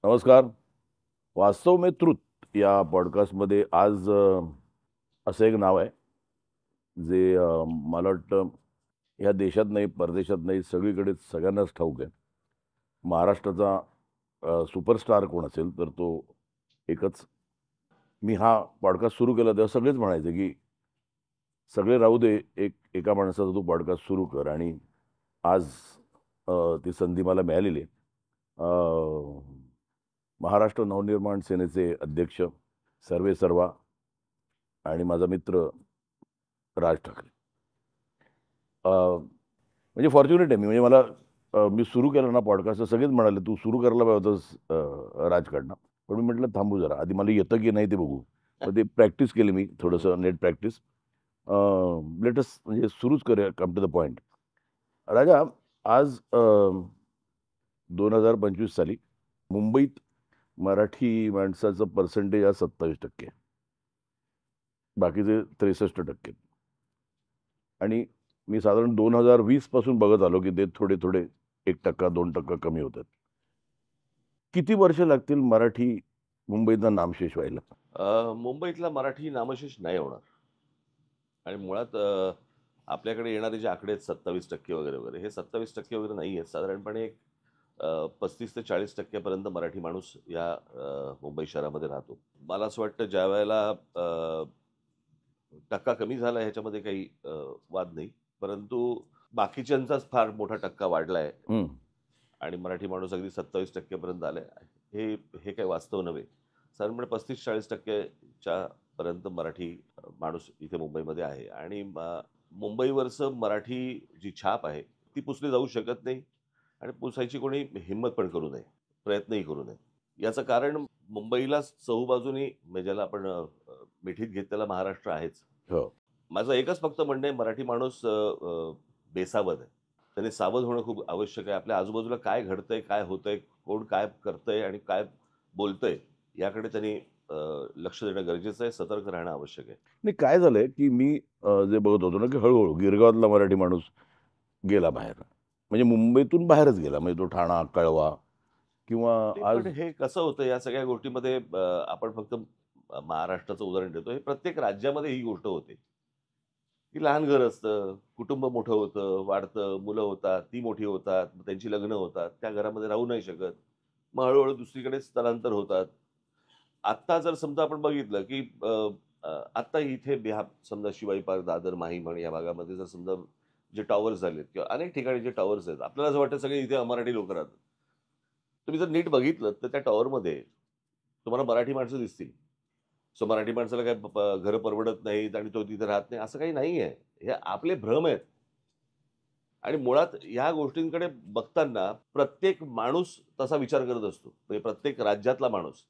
नमस्कार. वास्तव में ट्रुथ या पॉडकास्टमध्ये आज असं एक नाव आहे जे मला वाटतं ह्या देशात नाही, परदेशात नाही, सगळीकडेच सगळ्यांनाच ठाऊक आहे. महाराष्ट्राचा सुपरस्टार कोण असेल तर तो एकच. मी हा पॉडकास्ट सुरू केला तेव्हा सगळेच म्हणायचे की सगळे राहू दे, एका माणसाचा तू पॉडकास्ट सुरू कर. आणि आज ती संधी मला मिळालेली आहे. महाराष्ट्र नवनिर्माण सेनेचे अध्यक्ष सर्वेसर्वा आणि माझा मित्र राज ठाकरे. म्हणजे फॉर्च्युनेट आहे मी. म्हणजे मला मी सुरू केलं ना पॉडकास्ट तर सगळेच म्हणाले तू सुरू करायला पाहिजे होतंस राजकडनं. पण मी म्हटलं थांबू जरा, आधी मला येतं की नाही ते बघू. मग ते प्रॅक्टिस केली मी, थोडंसं नेट प्रॅक्टिस. लेटस म्हणजे सुरूच करूया, कम टू द पॉईंट. राजा, आज 2025 साली मुंबईत मराठी माणसाचं पर्सेंटेज आज 27%. बाकीचे 63%. आणि मी साधारण 2020 पासून बघत आलो की ते थोडे थोडे 1%, 2% कमी होतात. किती वर्ष लागतील मराठी मुंबईतनं नामशेष व्हायला? मुंबईतला मराठी नामशेष नाही होणार. आणि मुळात आपल्याकडे येणारे जे आकडे आहेत 27% वगैरे वगैरे, हे 27% वगैरे नाही आहेत. साधारणपणे एक 35 ते 40% पर्यंत मराठी माणूस या मुंबई शहरामध्ये राहतो. मला असं वाटतं ज्या वेळेला टक्का कमी झाला ह्याच्यामध्ये काही वाद नाही. परंतु बाकीच्यांचाच फार मोठा टक्का वाढला आहे आणि मराठी माणूस अगदी 27% पर्यंत आलाय. हे हे काही वास्तव नव्हे. साधारणपणे 35-40%च्या पर्यंत मराठी माणूस इथे मुंबईमध्ये आहे. आणि मुंबईवरचं मराठी जी छाप आहे ती पुसली जाऊ शकत नाही आणि पुसायची कोणी हिंमत पण करू नये, प्रयत्नही करू नये. याचं कारण मुंबईला चहूबाजूनी म्हणजे ज्याला आपण मिठीत घेतलेला महाराष्ट्र आहेच. हो. माझं एकच फक्त म्हणणं आहे, मराठी माणूस बेसावध आहे. त्याने सावध होणं खूप आवश्यक आहे. आपल्या आजूबाजूला काय घडतंय, काय होतंय, कोण काय करतंय आणि काय बोलतंय याकडे त्यांनी लक्ष देणं गरजेचं आहे. सतर्क राहणं आवश्यक आहे. नाही, काय झालंय की मी जे बघत होतो ना की हळूहळू गिरगावातला मराठी माणूस गेला बाहेर. म्हणजे मुंबईतून बाहेरच गेला. म्हणजे तो ठाणा, कळवा किंवा नाही, आज पण हे कसं होतं या सगळ्या गोष्टीमध्ये, आपण फक्त महाराष्ट्राचं उदाहरण देतो. हे प्रत्येक राज्यामध्ये ही गोष्ट होते, की लहान घर असतं, कुटुंब मोठं होतं, वाढतं, मुलं होतात, ती मोठी होतात, मग त्यांची लग्न होतात, त्या घरामध्ये राहू नाही शकत. मग हळू दुसरीकडे स्थलांतर होतात. आत्ता जर समजा आपण बघितलं, की अ, अ, आत्ता इथे समजा शिवाई पार्क, दादर, माहीम या भागामध्ये जर समजा जे टॉवर्स झालेत किंवा अनेक ठिकाणी जे टॉवर्स आहेत, आपल्याला असं वाटतं सगळे इथे मराठी लोक राहतात. तुम्ही जर नीट बघितलं तर त्या टॉवरमध्ये तुम्हाला मराठी माणसं दिसतील. सो मराठी माणसाला काय घरं परवडत नाहीत आणि तो तिथे राहत नाही असं काही नाहीये. हे आपले भ्रम आहेत. आणि मुळात ह्या गोष्टींकडे बघताना प्रत्येक माणूस तसा विचार करत असतो. म्हणजे प्रत्येक राज्यातला माणूस.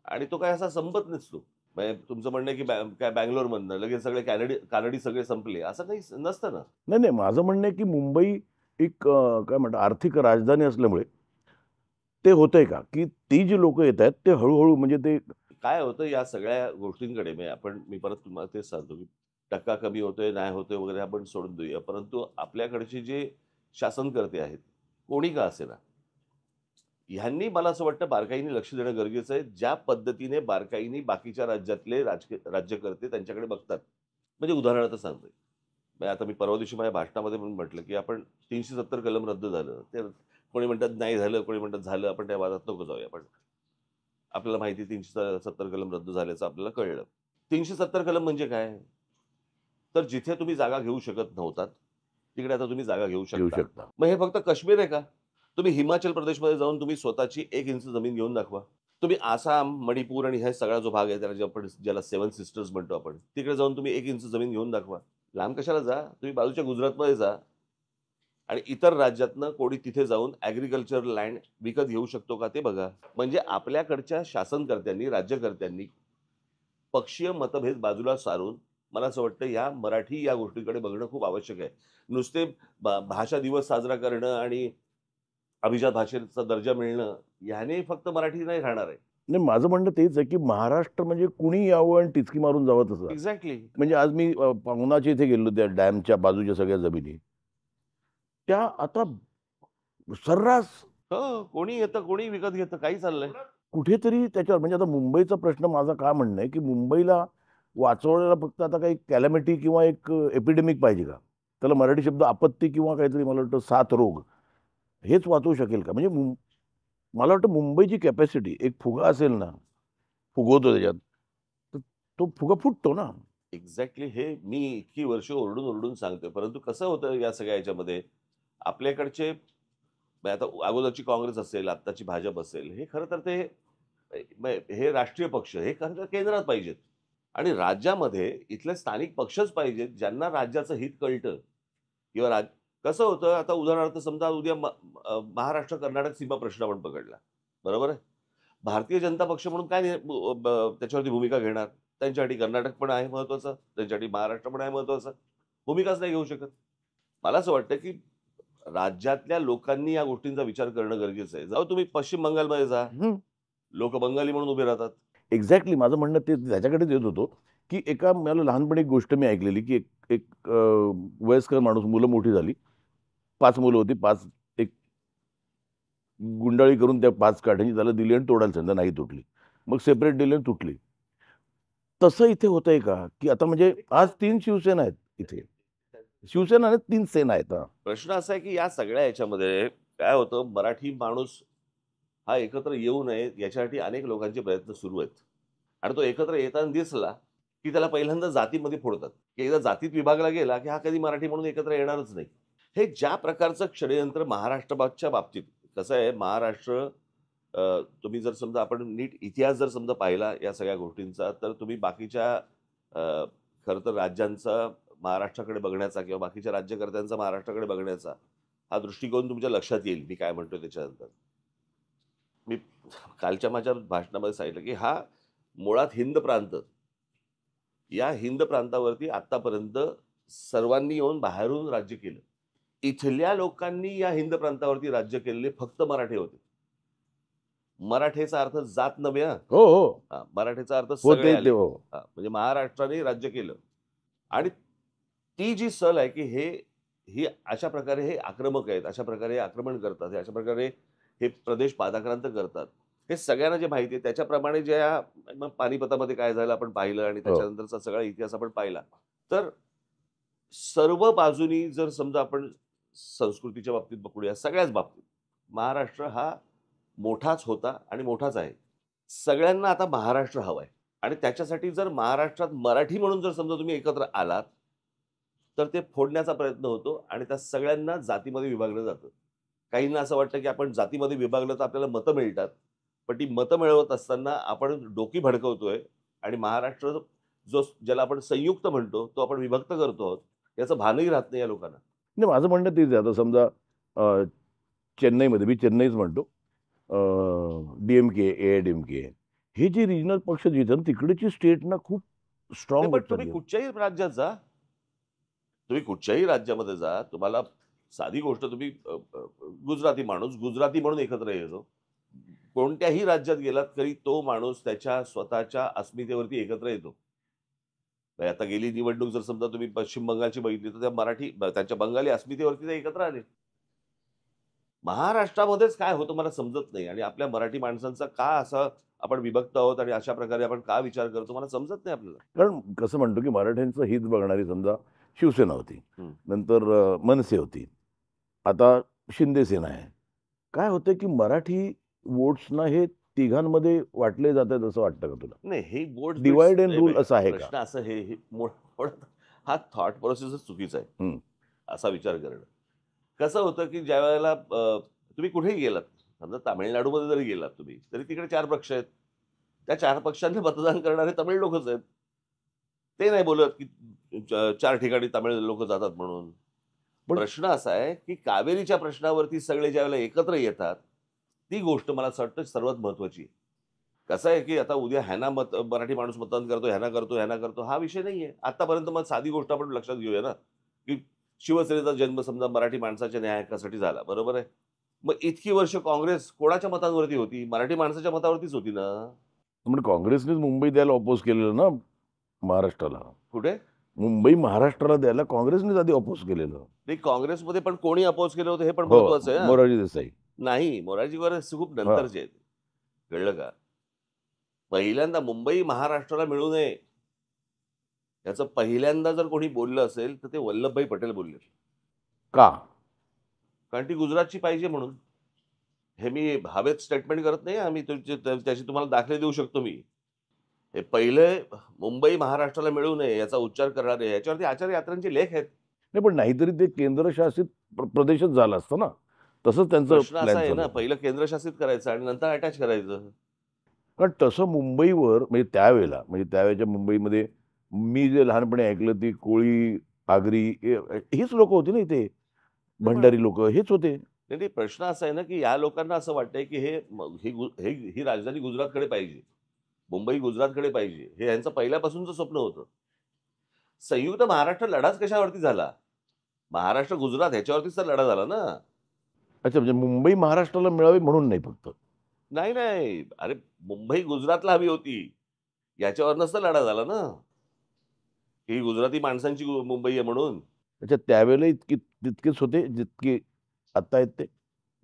आणि तो काय असा संपत नसतो. म्हणजे तुमचं म्हणणं आहे, की काय बंगलोरमधनं लगेच सगळे कानडी सगळे संपले, असं काही नसतं ना. नाही, नाही, माझं म्हणणं आहे की मुंबई एक काय म्हणतात आर्थिक राजधानी असल्यामुळे ते होतंय का? की ती जी लोकं येतायत ते हळू म्हणजे ते काय होतं या सगळ्या गोष्टींकडे म्हणजे मी परत तुम्हाला तेच सांगतो, की टक्का कमी होतोय, नाही होतोय वगैरे आपण सोडून देऊया. परंतु आपल्याकडचे जे शासनकर्ते आहेत, कोणी का असेना, ह्यांनी मला असं वाटतं बारकाईने लक्ष देणं गरजेचं आहे. ज्या पद्धतीने बारकाईने बाकीच्या राज्यातले राज्यकर्ते त्यांच्याकडे बघतात. म्हणजे उदाहरणार्थ सांगतोय. म्हणजे आता मी परवा दिवशी माझ्या भाषणामध्ये पण म्हटलं, की आपण 370 कलम रद्द झालं. ते कोणी म्हणतात नाही झालं, कोणी म्हणतात झालं. आपण त्या वादात नको जाऊया. पण आपल्याला माहिती 370 कलम रद्द झाल्याचं आपल्याला कळलं. 370 कलम म्हणजे काय? तर जिथे तुम्ही जागा घेऊ शकत नव्हतात, तिकडे आता तुम्ही जागा घेऊ घेऊ शकता. शकता. मग हे फक्त काश्मीर आहे का? तुम्ही हिमाचल प्रदेशमध्ये जाऊन तुम्ही स्वतःची 1 इंच जमीन घेऊन दाखवा. तुम्ही आसाम, मणिपूर आणि हा सगळा जो भाग आहे त्याला ज्याला 7 सिस्टर्स म्हणतो आपण, तिकडे जाऊन तुम्ही 1 इंच जमीन घेऊन दाखवा. लांब कशाला जा? तुम्ही बाजूच्या गुजरातमध्ये जा आणि इतर राज्यातनं कोणी तिथे जाऊन ॲग्रीकल्चर लँड विकत घेऊ शकतो का ते बघा. म्हणजे आपल्याकडच्या शासनकर्त्यांनी, राज्यकर्त्यांनी पक्षीय मतभेद बाजूला सारून मला असं वाटतं या गोष्टीकडे बघणं खूप आवश्यक आहे. नुसते भाषा दिवस साजरा करणं आणि अभिजात भाषेचा दर्जा मिळणं ह्याने फक्त मराठी नाही राहणार आहे. नाही, माझं म्हणणं तेच आहे की महाराष्ट्र म्हणजे कुणी यावं आणि टिचकी मारून जावं तसं झालं. एक्झॅक्टली. म्हणजे आज मी पवनाच्या इथे गेलो, त्या डॅमच्या बाजूच्या सगळ्या जमिनी. त्या आता सर्रास हो, कोणी येतं, कोणी विकत घेतं, काही चाललंय. कुठेतरी त्याच्यावर म्हणजे आता मुंबईचा प्रश्न माझा काय म्हणणं आहे, की मुंबईला वाचवण्याला फक्त आता काही कॅलॅमिटी किंवा एक एपिडेमिक पाहिजे का? त्याला मराठी शब्द आपत्ती किंवा काहीतरी मला वाटतं साथरोग हेच वाचवू शकेल का? म्हणजे मला वाटतं मुंबईची कॅपॅसिटी एक फुगा असेल ना, फुगवतो त्याच्यात, तर तो फुगा फुटतो ना. एक्झॅक्टली हे मी इतकी वर्ष ओरडून सांगतोय. परंतु कसं होतं या सगळ्या ह्याच्यामध्ये, आपल्याकडचे आता अगोदरची काँग्रेस असेल, आत्ताची भाजप असेल, हे खरं तर ते हे राष्ट्रीय पक्ष हे खरं तर केंद्रात पाहिजेत. आणि राज्यामध्ये इथले स्थानिक पक्षच पाहिजेत, ज्यांना राज्याचं हित कळतं किंवा कसं होतं, आता उदाहरणार्थ समजा उद्या महाराष्ट्र कर्नाटक सीमा प्रश्न आपण पकडला. बरोबर आहे? भारतीय जनता पक्ष म्हणून काय त्याच्यावरती भूमिका घेणार? त्यांच्यासाठी कर्नाटक पण आहे महत्वाचं, त्यांच्यासाठी महाराष्ट्र पण आहे महत्वाचं. भूमिकाच नाही घेऊ शकत. मला असं वाटतं, की राज्यातल्या लोकांनी या गोष्टींचा विचार करणं गरजेचं आहे. जाऊ तुम्ही पश्चिम बंगालमध्ये जा. हं. लोकं बंगाली म्हणून उभे राहतात. एक्झॅक्टली माझं म्हणणं ते त्याच्याकडेच येत होतो, की मला लहानपणी एक गोष्ट मी ऐकलेली, की एक एक वयस्कर माणूस, मुलं मोठी झाली. 5 मुलं होती. 5 एक गुंडाळी करून त्या 5 काठ्यांची त्याला दिली आणि तोडायला सांगितलं, नाही तुटली. मग सेपरेट दिली आणि तुटली. तसं इथे होतंय का? की आता म्हणजे आज 3 शिवसेना आहेत इथे. शिवसेना नाही 3 सेना आहेत. हां. प्रश्न असा आहे, की या सगळ्या ह्याच्यामध्ये काय होतं, मराठी माणूस हा एकत्र येऊ नये याच्यासाठी अनेक लोकांचे प्रयत्न सुरू आहेत. आणि तो एकत्र येताना दिसला, की त्याला पहिल्यांदा जातीमध्ये फोडतात, की एकदा जातीत विभागला गेला, की हा कधी मराठी म्हणून एकत्र येणारच नाही. हे ज्या प्रकारचं षडयंत्र महाराष्ट्राच्या बाबतीत कसं आहे, महाराष्ट्र तुम्ही जर समजा आपण नीट इतिहास जर समजा पाहिला या सगळ्या गोष्टींचा, तर तुम्ही बाकीच्या खरं तर राज्यांचा महाराष्ट्राकडे बघण्याचा किंवा बाकीच्या राज्यकर्त्यांचा महाराष्ट्राकडे बघण्याचा हा दृष्टिकोन तुमच्या लक्षात येईल, मी काय म्हणतोय त्याच्यानंतर. मी कालच्या माझ्या भाषणामध्ये सांगितलं, की हा मुळात हिंद प्रांत, या हिंद प्रांतावरती आतापर्यंत सर्वांनी येऊन बाहेरून राज्य केलं. इथल्या लोकांनी या हिंद प्रांतावरती राज्य केलेले फक्त मराठे होते. मराठेचा अर्थ जात नव्हे हां. हो, हो. मराठेचा अर्थ हो, सगळे ते ते आले. हो. म्हणजे महाराष्ट्राने राज्य केलं. आणि ती जी सल आहे, की ही अशा प्रकारे हे आक्रमक आहेत, अशा प्रकारे हे आक्रमण करतात, हे अशा प्रकारे हे प्रदेश पादाक्रांत करतात. हे सगळ्यांना जे माहिती आहे त्याच्याप्रमाणे ज्या मग पानिपतामध्ये काय झालं आपण पाहिलं आणि हो. त्याच्यानंतरचा सगळा इतिहास आपण पाहिला. तर सर्व बाजूनी जर समजा आपण संस्कृतीच्या बाबतीत बघूया, सगळ्याच बाबतीत महाराष्ट्र हा मोठाच होता आणि मोठाच आहे. सगळ्यांना आता महाराष्ट्र हवा आहे आणि त्याच्यासाठी जर महाराष्ट्रात मराठी म्हणून जर समजा तुम्ही एकत्र आलात, तर ते फोडण्याचा प्रयत्न होतो आणि त्या सगळ्यांना जातीमध्ये विभागलं जातं. काहींना असं वाटतं, की आपण जातीमध्ये विभागलं तर आपल्याला मतं मिळतात. पण ती मतं मिळवत असताना आपण डोकी भडकवतोय आणि महाराष्ट्र ज्याला आपण संयुक्त म्हणतो, तो आपण विभक्त करतो आहोत. याचं भानही राहत नाही या लोकांना. नाही माझं म्हणणं तेच आहे. आता समजा अ, चेन्नईमध्ये मी चेन्नईच म्हणतो. डी-एम-के, ए-आय-डी-एम-के हे जे रिजनल पक्ष जे आहेत ना, तिकडची स्टेट ना खूप नाही, स्ट्राँग पण होत तुम्ही चालली आहे. कुठच्याही राज्यात जा. तुम्ही कुठच्याही राज्यामध्ये जा. तुम्हाला साधी गोष्ट तुम्ही गुजराती माणूस गुजराती म्हणून एकत्र येतो. कोणत्याही राज्यात गेलात तरी तो माणूस त्याच्या स्वतःच्या अस्मितेवरती एकत्र येतो. म्हणजे आता गेली निवडणूक जर समजा तुम्ही पश्चिम बंगालची बघितली, तर त्या त्यांच्या बंगाली अस्मितेवरती ते एकत्र आले. महाराष्ट्रामध्येच काय होतं मला समजत नाही आणि आपल्या मराठी माणसांचा का असं आपण विभक्त आहोत आणि अशा प्रकारे आपण का विचार करतो मला समजत नाही आपल्याला. कारण कसं म्हणतो, की मराठ्यांचं हित बघणारी समजा शिवसेना होती. हं. नंतर मनसे होती. आता शिंदे सेना आहे. काय होतं, की मराठी वोट्सना हे तिघांमध्ये वाटले जातात असं वाटतं का तुला? नाही, हे बोर्ड डिव्हाईड अँड रूल असं आहे का? प्रश्न असं हे मुळात हा थॉट प्रोसेसच चुकीचा आहे. हं. असा विचार करणं. कसं होतं, की ज्यावेळेला तुम्ही कुठेही गेलात, समजा तामिळनाडूमध्ये जरी गेलात तुम्ही, तरी तिकडे 4 पक्ष आहेत. त्या 4 पक्षांना मतदान करणारे तमिळ लोकच आहेत. ते नाही बोलत, की 4 ठिकाणी तमिळ लोकं जातात म्हणून. पण प्रश्न असा आहे, की कावेरीच्या प्रश्नावरती सगळे ज्यावेळेला एकत्र येतात, ती गोष्ट मला असं वाटतं सर्वात महत्त्वाची आहे. कसं आहे, की आता उद्या ह्याना मराठी माणूस मतदान करतो, ह्याना करतो, ह्याना करतो, हा विषय नाहीये. आतापर्यंत मग साधी गोष्ट आपण लक्षात घेऊया ना, की शिवसेनेचा जन्म समजा मराठी माणसाच्या न्याय हक्कासाठी झाला, बरोबर आहे? मग इतकी वर्ष काँग्रेस कोणाच्या मतांवरती होती? मराठी माणसाच्या मतावरतीच होती ना? म्हणजे काँग्रेसनेच मुंबई द्यायला अपोज केलेलं ना महाराष्ट्राला. कुठे? मुंबई महाराष्ट्राला द्यायला काँग्रेसनेच आधी अपोज केलेलं. ते काँग्रेसमध्ये पण कोणी अपोज केलं होतं हे पण हो, महत्वाचं आहे हां. मोरारजी देसाई. नाही, मोरारजी वगैरे खूप हा. नंतरचे आहेत. कळलं का? पहिल्यांदा मुंबई महाराष्ट्राला मिळू नये याचं पहिल्यांदा जर कोणी बोललं असेल तर ते वल्लभभाई पटेल बोलले. का? कारण ती गुजरातची पाहिजे म्हणून. हे मी हवेत स्टेटमेंट करत नाही. आम्ही त्याचे तुम्हाला दाखले देऊ शकतो मी. हे पहिले मुंबई महाराष्ट्राला मिळू नये याचा उच्चार करणारे याच्यावरती आचार्य यात्रांचे लेख आहेत. नाही, पण नाहीतरी ते केंद्रशासित प्रदेशच झालं असतं ना. तसं त्यांचं प्रश्न असा प्लॅन आहे चालू ना, होतं. पहिलं केंद्रशासित करायचं आणि नंतर अटॅच करायचं. कारण तसं मुंबईवर म्हणजे त्यावेळेला म्हणजे त्यावेळेच्या मुंबईमध्ये मी जे लहानपणी ऐकलं ती कोळी, आगरी हीच लोकं होती ना इथे. नाही पण भंडारी लोकं हेच होते. नाही, नाही, प्रश्न असा आहे ना, की या लोकांना असं वाटतंय, की ही राजधानी गुजरातकडे पाहिजे. मुंबई गुजरातकडे पाहिजे. हे यांचं पहिल्यापासूनचं स्वप्न होतं. संयुक्त महाराष्ट्र लढाच कशावरती झाला? महाराष्ट्र गुजरात ह्याच्यावरतीच तर लढा झाला ना. अच्छा, म्हणजे मुंबई महाराष्ट्राला मिळावी म्हणून नाही फक्त. नाही, नाही. अरे मुंबई गुजरातला हवी होती. याच्यावरनंच तर लढा झाला ना. ही गुजराती माणसांची मुंबई आहे म्हणून. अच्छा, त्यावेळेला तितकेच होते जितके आता आहेत ते?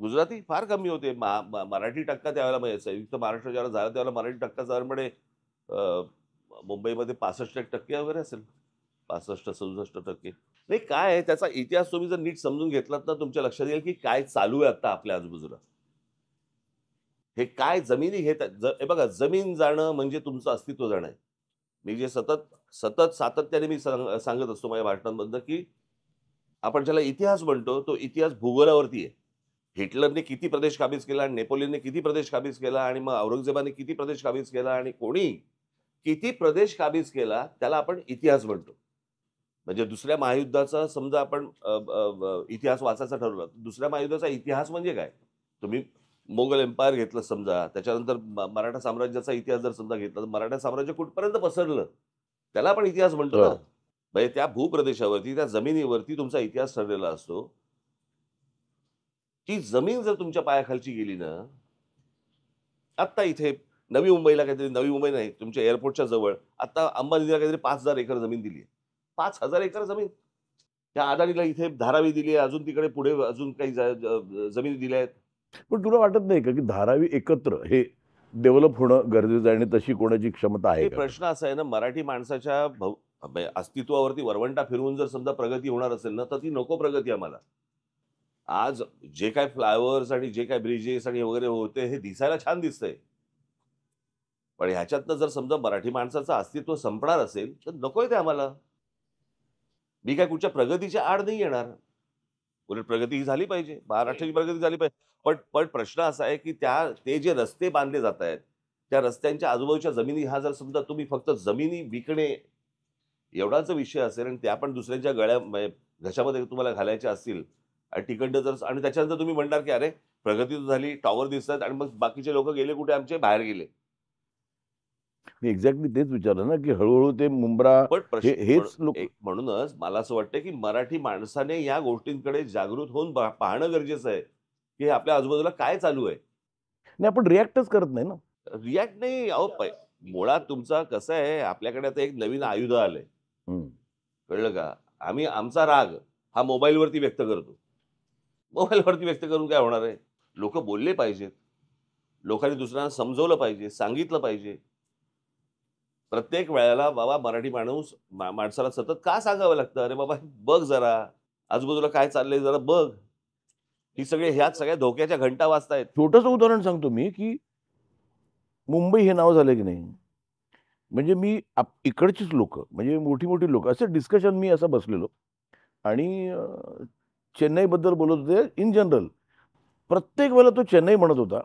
गुजराती फार कमी होते. मराठी टक्का त्यावेळेला म्हणजे संयुक्त महाराष्ट्र ज्यावेळेला झाला त्यावेळेला मराठी टक्का साधारणपणे अ, मुंबईमध्ये 65% वगैरे असेल. 65-67%. नाही काय आहे त्याचा इतिहास तुम्ही जर नीट समजून घेतलात ना तुमच्या लक्षात येईल, की काय चालू आहे आता आपल्या आजूबाजूला. हे काय जमिनी घेत आहेत. हे बघा जमीन जाणं म्हणजे तुमचं अस्तित्व जाणं आहे. मी जे सतत सतत सातत्याने मी सांगत असतो माझ्या भाषणांमधनं, की आपण ज्याला इतिहास म्हणतो, तो इतिहास भूगोलावरती आहे. हिटलरने किती प्रदेश काबीज केला आणि नेपोलियनने किती प्रदेश काबीज केला आणि मग औरंगजेबाने किती प्रदेश काबीज केला आणि कोणी किती प्रदेश काबीज केला, त्याला आपण इतिहास म्हणतो. म्हणजे दुसऱ्या महायुद्धाचा समजा आपण इतिहास वाचायचा ठरवला. दुसऱ्या महायुद्धाचा इतिहास म्हणजे काय? तुम्ही मोगल एम्पायर घेतलं समजा, त्याच्यानंतर मराठा साम्राज्याचा इतिहास जर समजा घेतला, तर मराठा साम्राज्य कुठपर्यंत पसरलं, त्याला आपण इतिहास म्हणतो ना. हो. म्हणजे त्या भूप्रदेशावरती, त्या जमिनीवरती तुमचा इतिहास ठरलेला असतो. ती जमीन जर तुमच्या पायाखालची गेली ना, आत्ता इथे नवी मुंबईला काहीतरी नवी मुंबई नाही, तुमच्या एअरपोर्टच्या जवळ आता अंबानीला काहीतरी 5,000 एकर जमीन दिली आहे. 5,000 एकर जमीन. त्या अदानीला इथे धारावी दिली आहे, अजून तिकडे पुढे अजून काही जमिनी दिल्या आहेत. पण तुला वाटत नाही का, की धारावी एकत्र हे डेव्हलप होणं गरजेचं आहे आणि तशी कोणाची क्षमता आहे हे का? प्रश्न असा आहे ना, मराठी माणसाच्या म्हणजे अस्तित्वावरती वरवंटा फिरवून जर समजा प्रगती होणार असेल ना, तर ती नको प्रगती आम्हाला. आज जे काही फ्लायओव्हर्स आणि जे काही ब्रिजेस आणि वगैरे होते, हे दिसायला छान दिसतंय. पण ह्याच्यातनं जर समजा मराठी माणसाचं अस्तित्व संपणार असेल, तर नकोय ते आम्हाला. मी काय कुठच्या प्रगतीच्या आड नाही येणार. उलट प्रगती ही झाली पाहिजे. महाराष्ट्राची प्रगती झाली पाहिजे. पण पण प्रश्न असा आहे, की ते जे रस्ते बांधले जात आहेत, त्या रस्त्यांच्या आजूबाजूच्या जमिनी ह्या जर समजा तुम्ही फक्त जमिनी विकणे एवढाच विषय असेल आणि त्या पण दुसऱ्यांच्या म्हणजे घशामध्ये तुम्हाला घालायच्या असतील आणि तिकडनं जर आणि त्याच्यानंतर तुम्ही म्हणणार, की "अरे, प्रगती तर झाली, टॉवर दिसतायत आणि मग बाकीचे लोकं गेले कुठे आमचे? बाहेर गेले." मी एक्झॅक्टली तेच विचारलं ना, की हळू ते मुंब्रा पण हेच लोक. म्हणूनच मला असं वाटतं, की मराठी माणसाने या गोष्टींकडे जागृत होऊन पाहणं गरजेचं आहे, की आपल्या आजूबाजूला काय चालू आहे. नाही, आपण रिएक्टच करत नाही ना. रिॲक्ट नाही अहो, मुळात तुमचा कसं आहे, आपल्याकडे आता एक नवीन आयुध आलंय. हं. कळलं का? आम्ही आमचा राग हा मोबाईलवरती व्यक्त करतो. मोबाईलवरती व्यक्त करून काय होणार आहे? लोकं बोलले पाहिजेत. लोकांनी दुसऱ्यांना समजवलं पाहिजे, सांगितलं पाहिजे. प्रत्येक वेळेला बाबा मराठी माणूस माणसाला सतत का सांगावं लागतं? "अरे बाबा बघ जरा, आजूबाजूला काय चाललंय जरा बघ." ही ह्याच सगळ्या धोक्याच्या घंटा वाजतायत. छोटंसं उदाहरण सांगतो मी, की मुंबई हे नाव झालं की नाही, म्हणजे मी इकडचीच लोकं म्हणजे मोठी-मोठी लोकं असं डिस्कशन मी असं बसलेलो आणि चेन्नईबद्दल बोलत होते इन जनरल. प्रत्येक वेळेला तो चेन्नई म्हणत होता.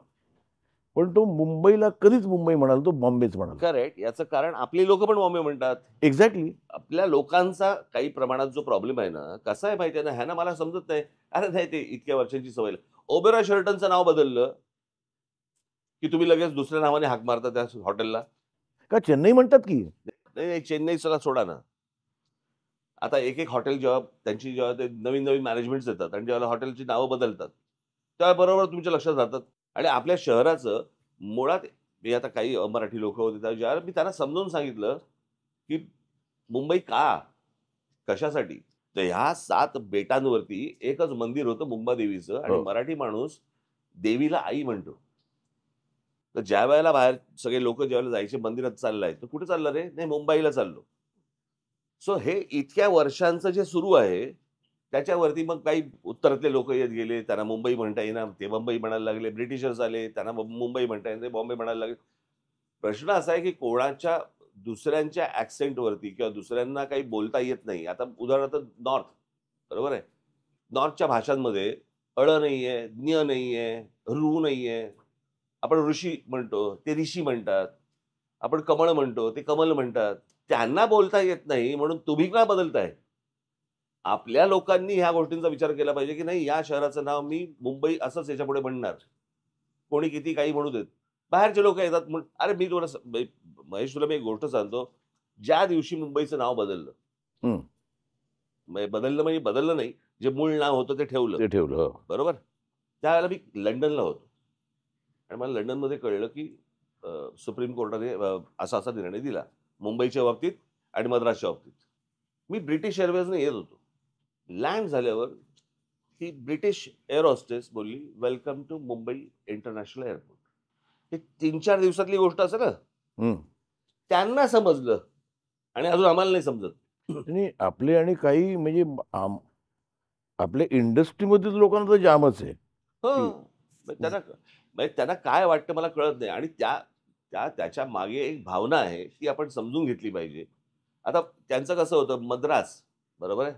पण तो मुंबईला कधीच मुंबई म्हणाला, तो बॉम्बेच म्हणाला. करेक्ट. याचं कारण आपली लोकं पण बॉम्बे म्हणतात. एक्झॅक्टली. आपल्या लोकांचा काही प्रमाणात जो प्रॉब्लेम आहे ना, कसा आहे माहिती आहे ना, ह्यांना मला समजत नाही. अरे नाही ते इतक्या वर्षांची सवय. ओबेरॉय शेल्टनचं नाव बदललं, की तुम्ही लगेच दुसऱ्या नावाने हाक मारता त्या हॉटेलला. का चेन्नई म्हणतात की. नाही, नाही चेन्नईला सोडा ना. आता एक-एक हॉटेल जेव्हा ते नवीन-नवीन मॅनेजमेंट्स येतात आणि ज्यावेळेला हॉटेलची नावं बदलतात, त्याबरोबर तुमच्या लक्षात राहतात. आणि आपल्या शहराचं मुळात मी आता काही मराठी लोकं होते, ज्यावेळेला मी त्यांना समजावून सांगितलं, की मुंबई का? कशासाठी? तर ह्या 7 बेटांवरती एकच मंदिर होतं मुंबादेवीचं आणि हो. मराठी माणूस देवीला आई म्हणतो. तर ज्या वेळेला बाहेर सगळे लोक ज्यावेळेला जायचे मंदिरात चाललाय, तर कुठे चालला रे? नाही, मुंबईला चाललो. सो हे इतक्या वर्षांचं जे सुरू आहे, त्याच्यावरती मग काही उत्तरातले लोक येत गेले, त्यांना मुंबई म्हणता येईना, ते मुंबई म्हणायला लागले. ब्रिटिशर्स आले, त्यांना मुंबई म्हणता येईना, ते बॉम्बे म्हणायला लागले. प्रश्न असा आहे की कोणाच्या दुसऱ्यांच्या ॲक्सेंटवरती किंवा दुसऱ्यांना काही बोलता येत नाही. आता उदाहरणार्थ नॉर्थ, बरोबर आहे? नॉर्थच्या भाषांमध्ये नाहीये, नाहीये, नाहीये. आपण ऋषी म्हणतो, ते ऋषी म्हणतात. आपण कमळ म्हणतो, ते कमल म्हणतात. त्यांना बोलता येत नाही म्हणून तुम्ही का बदलताय? आपल्या लोकांनी ह्या गोष्टींचा विचार केला पाहिजे, की नाही, या शहराचं नाव मी मुंबई असंच याच्यापुढे म्हणणार. कोणी किती काही म्हणू देत. बाहेरचे लोकं येतात अरे मी तुम्हाला महेश, तुला मी एक गोष्ट सांगतो. ज्या दिवशी मुंबईचं नाव बदललं, हं. बदललं म्हणजे बदललं नाही, जे मूळ नाव होतं ते ठेवलं. ते ठेवलं. हो. बरोबर? त्यावेळेला मी लंडनला होतो. आणि मला लंडनमध्ये कळलं, की सुप्रीम कोर्टाने असा निर्णय दिला. मुंबईच्या बाबतीत आणि मद्रासच्या बाबतीत. मी ब्रिटिश एअरवेजने येत होतो. लँड झाल्यावर ही ब्रिटिश एअर होस्टेस बोलली, "welcome to Mumbai international airport." हे 3-4 दिवसातली गोष्ट असेल ना. हं. त्यांना समजलं आणि अजून आम्हाला नाही समजत. आणि आपले आणि काही म्हणजे आपल्या इंडस्ट्रीमधील लोकांना तर जामच आहे. हो. की म्हणजे त्यांना काय वाटतं मला कळत नाही आणि त्याच्या मागे एक भावना आहे, ती आपण समजून घेतली पाहिजे. आता त्यांचं कसं होतं, मद्रास, बरोबर आहे?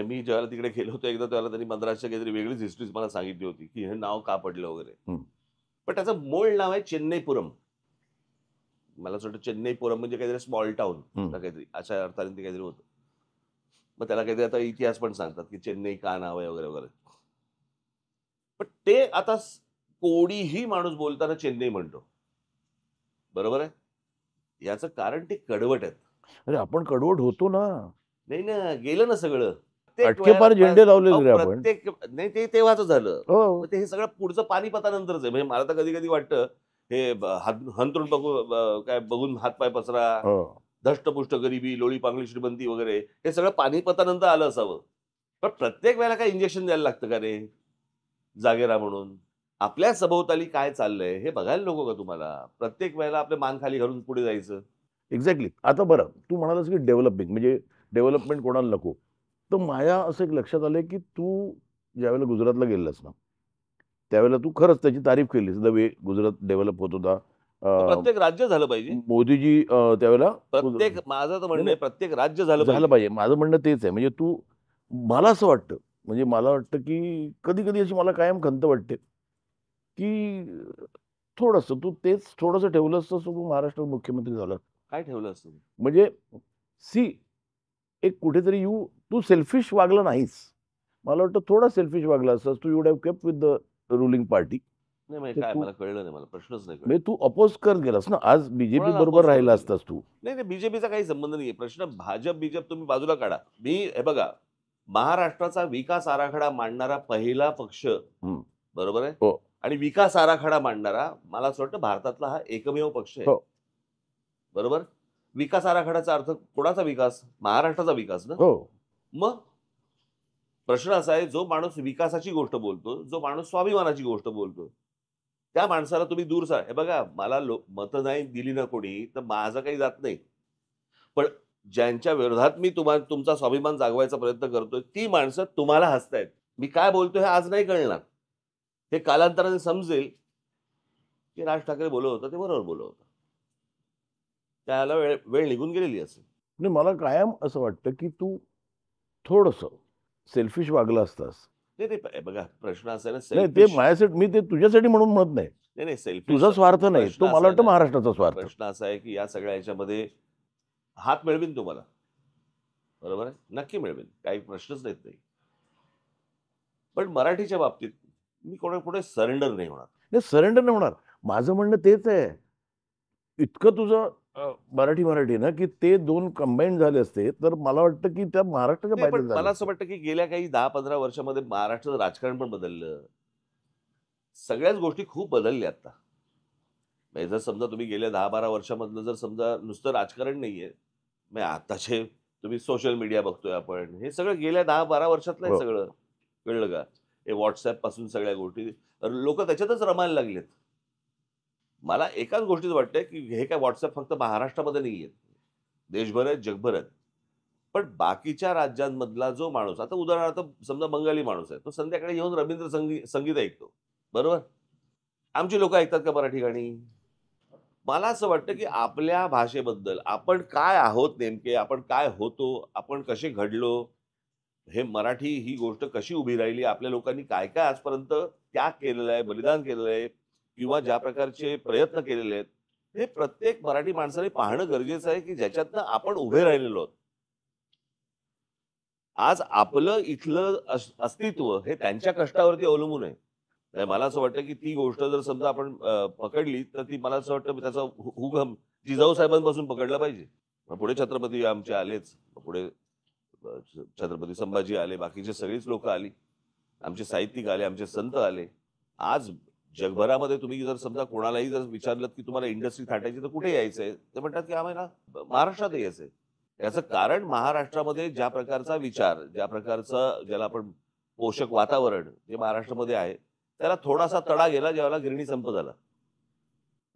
मी ज्यावेळेला तिकडे गेलो होतो एकदा, त्यावेळेला त्यांनी मद्रासच्या काहीतरी वेगळीच हिस्ट्री मला सांगितली होती, की हे नाव का पडलं वगैरे. हं. पण त्याचं मूळ नाव आहे चेन्नईपुरम. मला असं वाटतं चेन्नईपुरम म्हणजे काहीतरी स्मॉल टाउन काहीतरी अशा अर्थाने ते काहीतरी होतं. मग त्याला काहीतरी आता इतिहास पण सांगतात, की चेन्नई का नाव आहे वगैरे वगैरे. पण ते आता कोणीही माणूस बोलताना चेन्नई म्हणतो, बरोबर आहे? याचं कारण ते कडवट आहेत. अरे आपण कडवट होतो ना. नाही ना, गेलं ना सगळं. प्रत्येक वेळेला अटकेपार झेंडे लावलेले रे आपण. प्रत्येक नाही, ते तेव्हाच झालं. हो. मग ते हे सगळं पुढचं पानिपतानंतरच आहे. म्हणजे मला तर कधी-कधी वाटतं हे हंतरून बघू काय बघून हातपाय पसरा, हो. धष्टपुष्ट गरिबी, लोळी-पांगळी श्रीमंती वगैरे हे सगळं पानिपतानंतर आलं असावं. पण प्रत्येक वेळेला काय इंजेक्शन द्यायला लागतं का रे? जागे राहा म्हणून. आपल्या सभोवताली काय चाललंय हे बघायला नको का तुम्हाला? प्रत्येक वेळेला आपले मान खाली घालून पुढे जायचं. एक्झॅक्टली. आता बरं तू म्हणालास की डेव्हलपिंग म्हणजे डेव्हलपमेंट कोणाला नको. तर माझ्या असं एक लक्षात आलंय की तू ज्यावेळेला गुजरातला गेलेलास ना, त्यावेळेला तू खरंच त्याची तारीफ केलीस. द वे गुजरात डेव्हलप होत होता. प्रत्येक राज्य झालं पाहिजे. मोदीजी त्यावेळेला माझं तर नाही, म्हणणं नाही. आहे, प्रत्येक राज्य झालं झालं पाहिजे. पाहिजे. माझं म्हणणं तेच आहे. म्हणजे तू मला असं वाटतं, म्हणजे मला वाटतं की कधी-कधी अशी मला कायम खंत वाटते, की थोडंसं तू तेच थोडंसं ठेवलं असतं तर तू महाराष्ट्रात मुख्यमंत्री झाला. काय ठेवलं असतं? म्हणजे सी एक कुठेतरी तू सेल्फिश वागला नाहीस. मला वाटतं थोडा सेल्फिश वागला असतास. तू would have kept with the ruling party. नाही, म्हणजे तर काय तू मला कळलं नाही. मला प्रश्नच नाही कळला. म्हणजे तू अपोज करत गेलास ना. आज बीजेपी कोणाला बरोबर अपोज करू राहिला दिलं? असतास तू. नाही, नाही, बीजेपीचा काही संबंध नाहीये. प्रश्न भाजप तुम्ही बाजूला काढा. हे बघा, महाराष्ट्राचा विकास आराखडा मांडणारा पहिला पक्ष, हं. बरोबर आहे? हो. आणि विकास आराखडा मांडणारा मला असं वाटतं भारतातला हा एकमेव पक्ष आहे. हो. बरोबर? विकास आराखड्याचा अर्थ कोणाचा विकास? महाराष्ट्राचा विकास ना? हो. मग प्रश्न असा आहे, जो माणूस विकासाची गोष्ट बोलतो, जो माणूस स्वाभिमानाची गोष्ट बोलतो, त्या माणसाला तुम्ही दूर हे बघा, मला मतं नाही दिली ना कोणी, तर माझं काही जात नाही. पण ज्यांच्या विरोधात मी तुमचा स्वाभिमान जागवायचा प्रयत्न करतोय, ती माणसं तुम्हाला हसतायत. मी काय बोलतोय हे आज नाही कळणार. हे कालांतराने समजेल, की राज ठाकरे बोलत होता ते बरोबर बोलत होता. त्याला वेळ वेळ निघून गेलेली असेल. नाही मला कायम असं वाटतं, की तू थोडंसं सेल्फिश वागला असतास. नाही, नाही, बघा प्रश्न असा आहे ना, नाही ते सेल्फिश. माझ्यासाठी मी ते तुझ्यासाठी म्हणून म्हणत नाही. नाही, नाही, सेल्फिश. तुझा स्वार्थ नाही. प्रश्न तो असा मला आहे वाटतं ना, महाराष्ट्राचा स्वार्थ. प्रश्न असा आहे, की या सगळ्या ह्याच्यामध्ये हात मिळवीन तुम्हाला. बरोबर आहे? नक्की मिळवेल. काही प्रश्नच येत नाही. पण मराठीच्या बाबतीत मी कोणापुढे सरेंडर नाही होणार. नाही सरेंडर नाही होणार. माझं म्हणणं तेच आहे. इतकं तुझं मराठी ना, की ते 2 कंबाईन झाले असते, तर मला वाटतं, की त्या महाराष्ट्राच्या नाही, पण फायद्यात झालं मला असं असतं. वाटतं, की गेल्या काही 10-15 वर्षामध्ये महाराष्ट्राचं राजकारण पण बदललं. सगळ्याच गोष्टी खूप बदलल्या आता. म्हणजे जर समजा तुम्ही गेल्या 10-12 वर्षामधलं जर समजा नुसतं राजकारण नाहीये. म्हणजे आताचे तुम्ही सोशल मीडिया बघतोय आपण. हे सगळं गेल्या 10-12 वर्षातलं आहे हो. सगळं. कळलं का? हे व्हॉट्सअप पासून सगळ्या गोष्टी लोक त्याच्यातच रमायला लागलेत. मला एकाच गोष्टीच वाटतंय, की हे काय व्हॉट्सअप फक्त महाराष्ट्रामध्ये नाहीये. देशभर आहेत, जगभर आहेत. पण बाकीच्या राज्यांमधला जो माणूस, आता उदाहरणार्थ समजा बंगाली माणूस आहे, तो संध्याकाळी येऊन रवींद्र संगीत ऐकतो. बरोबर? आमची लोकं ऐकतात का मराठी गाणी? मला असं वाटतं, की आपल्या भाषेबद्दल आपण काय आहोत नेमके, आपण काय होतो, आपण कसे घडलो, हे मराठी ही गोष्ट कशी उभी राहिली, आपल्या लोकांनी काय-काय आजपर्यंत त्याग केलेला आहे, बलिदान केलेलं आहे किंवा ज्या प्रकारचे प्रयत्न केलेले आहेत, हे प्रत्येक मराठी माणसाने पाहणं गरजेचं आहे, की ज्याच्यातनं आपण उभे राहिलेलो आहोत. आज आपलं इथलं अस्तित्व हे त्यांच्या कष्टावरती अवलंबून आहे. नाही मला असं वाटतं, की ती गोष्ट जर समजा आपण पकडली, तर ती मला असं वाटतं त्याचा उगम जिजाऊ साहेबांपासून पकडला पाहिजे. मग पुढे छत्रपती आमचे आलेच. मग पुढे छत्रपती संभाजी आले, बाकीचे सगळीच लोकं आली. आमचे साहित्यिक आले, आमचे संत आले. आज जगभरामध्ये तुम्ही जर समजा कोणालाही जर विचारलत, की तुम्हाला इंडस्ट्री थाटायची तर कुठे यायचंय? ते म्हणतात, की आम्हाला महाराष्ट्रात यायचंय. याचं कारण महाराष्ट्रामध्ये ज्या प्रकारचा विचार, ज्या प्रकारचं ज्याला आपण पोषक वातावरण जे महाराष्ट्रामध्ये आहे, त्याला थोडासा तडा गेला ज्यावेळेला गिरणी संप झाला.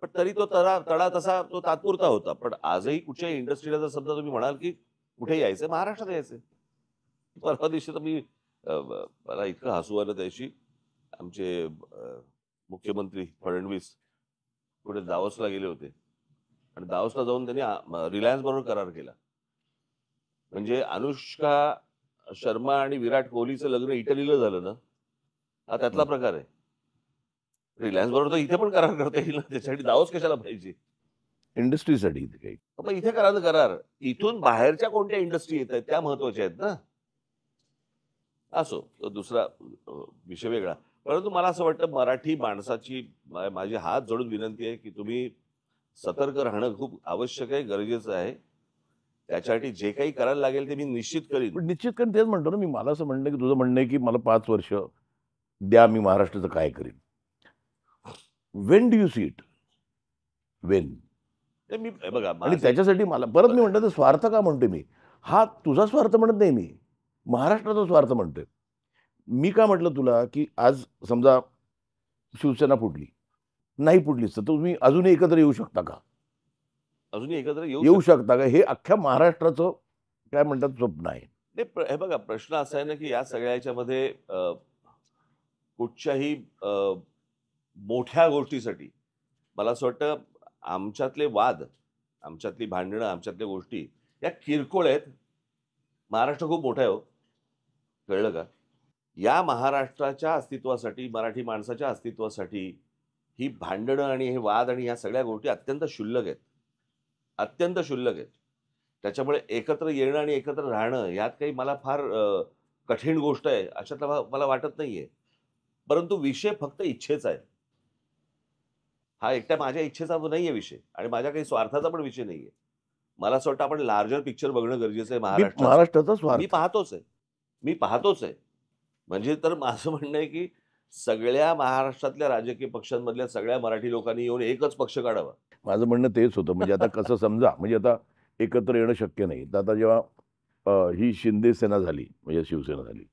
पण तरी तो तडा तसा तो तात्पुरता होता. पण आजही कुठच्याही इंडस्ट्रीला जर समजा तुम्ही म्हणाल, की कुठे यायचंय? महाराष्ट्रात यायचंय. परवा दिवशी तर मी मला इतकं हसू आलं त्यादिवशी आमचे मुख्यमंत्री फडणवीस पुढे दावोसला गेले होते आणि दावोसला जाऊन त्यांनी रिलायन्स बरोबर करार केला. म्हणजे अनुष्का शर्मा आणि विराट कोहलीचं लग्न इटलीला झालं ना, हा त्यातला प्रकार आहे. रिलायन्स बरोबर तर इथे पण करार करता येईल ना, त्याच्यासाठी दावोस कशाला पाहिजे? इंडस्ट्रीसाठी इथे काही. मग इथे करा ना करार. इथून बाहेरच्या कोणत्या इंडस्ट्री येतायत त्या महत्वाच्या आहेत ना. असो, तो दुसरा विषय वेगळा. परंतु मला असं वाटतं मराठी माणसाची माझी हात जोडून विनंती आहे, की तुम्ही सतर्क राहणं खूप आवश्यक आहे, गरजेचं आहे. त्याच्यासाठी जे काही करायला लागेल ते मी निश्चित करीन. पण निश्चित कारण तेच म्हणतो ना मी. मला असं म्हणणं की तुझं म्हणणं आहे, की मला 5 वर्ष द्या, मी महाराष्ट्राचं काय करीन? When do you see it? When? ते मी हे बघा आणि त्याच्यासाठी मला परत मी म्हणतो स्वार्थ का म्हणतोय मी? हा तुझा स्वार्थ म्हणत नाही मी. महाराष्ट्राचा स्वार्थ म्हणतोय. मी का म्हटलं तुला, की आज समजा शिवसेना फुटली. नाही फुटलीच तर तुम्ही अजूनही एकत्र येऊ शकता का? अजूनही एकत्र येऊ शकता का? हे अख्ख्या महाराष्ट्राचं काय म्हणतात स्वप्न आहे. हे बघा प्रश्न असा आहे ना, की या सगळ्या ह्याच्यामध्ये कुठच्याही मोठ्या गोष्टीसाठी मला असं वाटतं आमच्यातले वाद, आमच्यातली भांडणं, आमच्यातल्या गोष्टी या किरकोळ आहेत. महाराष्ट्र खूप मोठा आहे हो. कळलं का? या महाराष्ट्राच्या अस्तित्वासाठी, मराठी माणसाच्या अस्तित्वासाठी ही भांडणं आणि हे वाद आणि ह्या सगळ्या गोष्टी अत्यंत क्षुल्लक आहेत. अत्यंत क्षुल्लक आहेत. त्याच्यामुळे एकत्र येणं आणि एकत्र राहणं यात काही मला फार कठीण गोष्ट आहे अशातला मला वाटत नाहीये. परंतु विषय फक्त इच्छेचा आहे. हा एकट्या माझ्या इच्छेचा नाहीये विषय आणि माझ्या काही स्वार्थाचा पण विषय नाहीये. मला असं वाटतं आपण लार्जर पिक्चर बघणं गरजेचं आहे मी महाराष्ट्राचं. महाराष्ट्राचा मी स्वार्थ. पाहतोच आहे. मी पाहतोच आहे. म्हणजे तर माझं म्हणणं आहे, की सगळ्या महाराष्ट्रातल्या राजकीय पक्षांमधल्या सगळ्या मराठी लोकांनी येऊन एकच पक्ष काढावा. माझं म्हणणं तेच होतं. म्हणजे आता कसं समजा, म्हणजे आता एकत्र येणं शक्य नाही. तर आता जेव्हा ही शिंदे सेना झाली, म्हणजे शिवसेना झाली.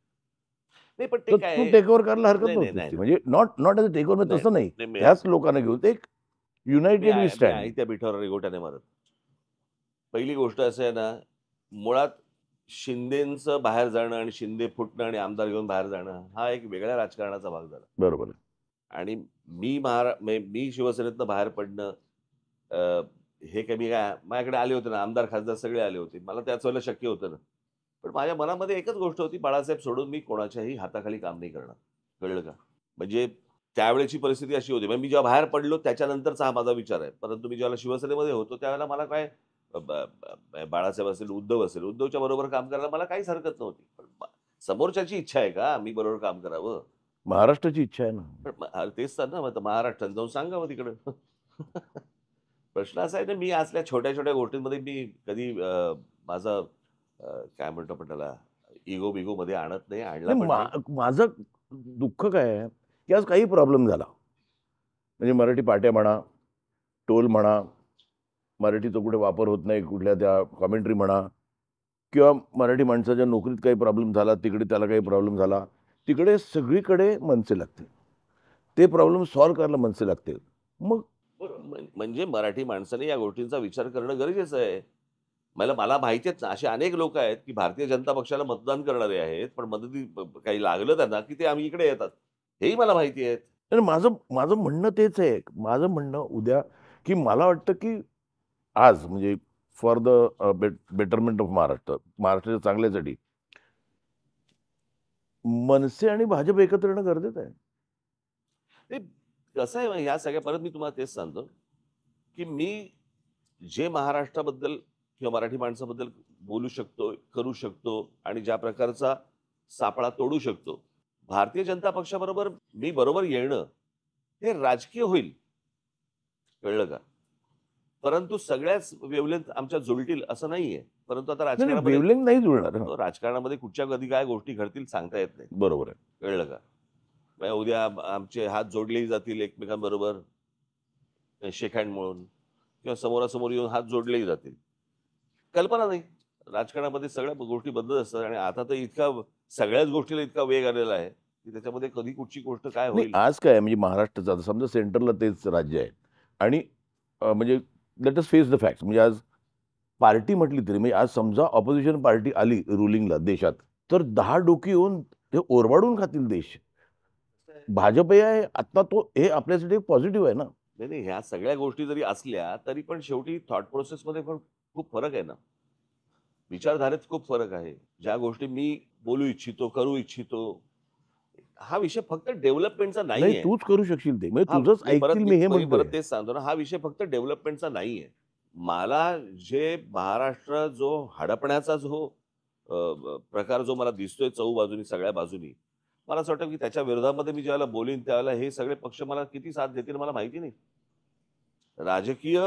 नाही पण ते तर काय तू आहे टेक ओव्हर करायला हरकत नाही, नाही, नव्हती. नाही. म्हणजे not as a take over तसं नाही. नाही, त्याच लोकांना घेऊन ते एक युनायटेड वी मी स्टँड. आयत्या पिठावर रेघोट्याने मारत. पहिली गोष्ट असं आहे ना, मुळात शिंदेचं बाहेर जाणं आणि शिंदे फुटणं आणि आमदार घेऊन बाहेर जाणं हा एक वेगळ्या राजकारणाचा भाग झाला. बरोबर आहे. आणि मी शिवसेनेतनं बाहेर पडणं अ, हे काही मी काय माझ्याकडे आले होते ना, आमदार खासदार सगळे आले होते. मला त्याच वेळेला शक्य होतं ना. पण माझ्या मनामध्ये एकच गोष्ट होती, बाळासाहेब सोडून मी कोणाच्याही हाताखाली काम नाही करणार. कळलं का? म्हणजे त्यावेळेची परिस्थिती अशी होती. म्हणजे मी जेव्हा बाहेर पडलो त्याच्यानंतरचा हा माझा विचार आहे. परंतु मी जेव्हा शिवसेनेमध्ये होतो त्यावेळेला मला काय ब ब बाळासाहेब असेल, उद्धव असेल, उद्धवच्या बरोबर काम करायला मला काहीच हरकत नव्हती. पण समोरच्याची इच्छा आहे का मी बरोबर काम करावं? महाराष्ट्राची इच्छा आहे ना. पण तेच तर ना, मग महाराष्ट्रात जाऊन सांगावं तिकडं. प्रश्न असा आहे ना, मी असल्या छोट्या-छोट्या गोष्टींमध्ये मी कधी माझं काय म्हणतो आपण त्याला इगो-बिगोमध्ये आणत नाही, आणला नाही पण नाही. माझं दुःख काय आहे, की आज काही प्रॉब्लेम झाला. म्हणजे मराठी पाट्या म्हणा, टोल म्हणा, मराठीचा कुठे वापर होत नाही, कुठल्या त्या कॉमेंट्री म्हणा किंवा मराठी माणसाच्या नोकरीत काही प्रॉब्लेम झाला, तिकडे त्याला काही प्रॉब्लेम झाला तिकडे सगळीकडे मनसे लागतील. ते प्रॉब्लेम सॉल्व्ह करायला मनसे लागतील. मग म्हणजे मराठी माणसाने या गोष्टींचा विचार करणं गरजेचं आहे. मला मला माहिती आहेत ना, असे अनेक लोक आहेत, की भारतीय जनता पक्षाला मतदान करणारे आहेत, पण काही लागलं त्यांना, की ते आम्ही इकडे येतात. हेही मला माहिती आहेत. तर माझं माझं म्हणणं तेच आहे. माझं म्हणणं उद्या, की मला वाटतं, की आज म्हणजे for the betterment of Maharashtra, महाराष्ट्राच्या चांगल्यासाठी मनसे आणि भाजप एकत्र येणं गरजेचं आहे. ते कसं आहे ह्या सगळ्या परत मी तुम्हाला तेच सांगतो, की मी जे महाराष्ट्राबद्दल किंवा मराठी माणसाबद्दल बोलू शकतो, करू शकतो आणि ज्या प्रकारचा सापळा तोडू शकतो, भारतीय जनता पक्षाबरोबर मी बरोबर येणं हे राजकीय होईल. कळलं का? परंतु सगळ्याच वेव्हलेंथ आमच्या जुळतील असं नाहीये. परंतु आता नाही, नाही, वेव्हलेंथ नाही जुळणार. हं. राजकारणामध्ये कुठच्या कधी काय गोष्टी घडतील सांगता येत नाही. बरोबर आहे. कळलं का? म्हणजे उद्या आमचे हात जोडलेही जातील एकमेकांबरोबर शेक हँड म्हणून किंवा समोरासमोर येऊन हात जोडलेही जातील. कल्पना नाही. राजकारणामध्ये सगळ्या गोष्टी बदलत असतात आणि आता तर सगळ्याच गोष्टीला इतका वेग आलेला आहे, की त्याच्यामध्ये कधी कुठची गोष्ट काय नाही, होईल? आज काय आहे म्हणजे महाराष्ट्राचं आता समजा सेंटरला तेच राज्य आहे आणि म्हणजे let us face the facts. म्हणजे आज पार्टी म्हटली तरी म्हणजे आज समजा ऑपोजिशन पार्टी आली रुलिंगला देशात, तर 10 डोकी येऊन ते ओरबाडून खातील देश. भाजप हे आहे आता तो हे आपल्यासाठी एक पॉझिटिव्ह आहे ना. नाही, नाही. ह्या सगळ्या गोष्टी जरी असल्या, तरी पण शेवटी थॉट प्रोसेसमध्ये पण खूप फरक आहे ना. विचारधारेत खूप फरक आहे. ज्या गोष्टी मी बोलू इच्छितो, करू इच्छितो, हा विषय फक्त डेव्हलपमेंटचा नाही, नाहीये. तूच करू शकशील ते. म्हणजे हां, तुझंच मी परत ऐकतील मी मी हे मी म्हणतोय. परत तेच सांगतो ना, हा विषय फक्त डेव्हलपमेंटचा नाहीये. मला जे महाराष्ट्र जो हडपण्याचा जो प्रकार जो मला दिसतोय चहूबाजूनी, सगळ्या बाजूनी, मला असं वाटतं की त्याच्या विरोधामध्ये मी ज्यावेळेला बोलीन त्यावेळेला हे सगळे पक्ष मला किती साथ देतील मला माहिती नाही. राजकीय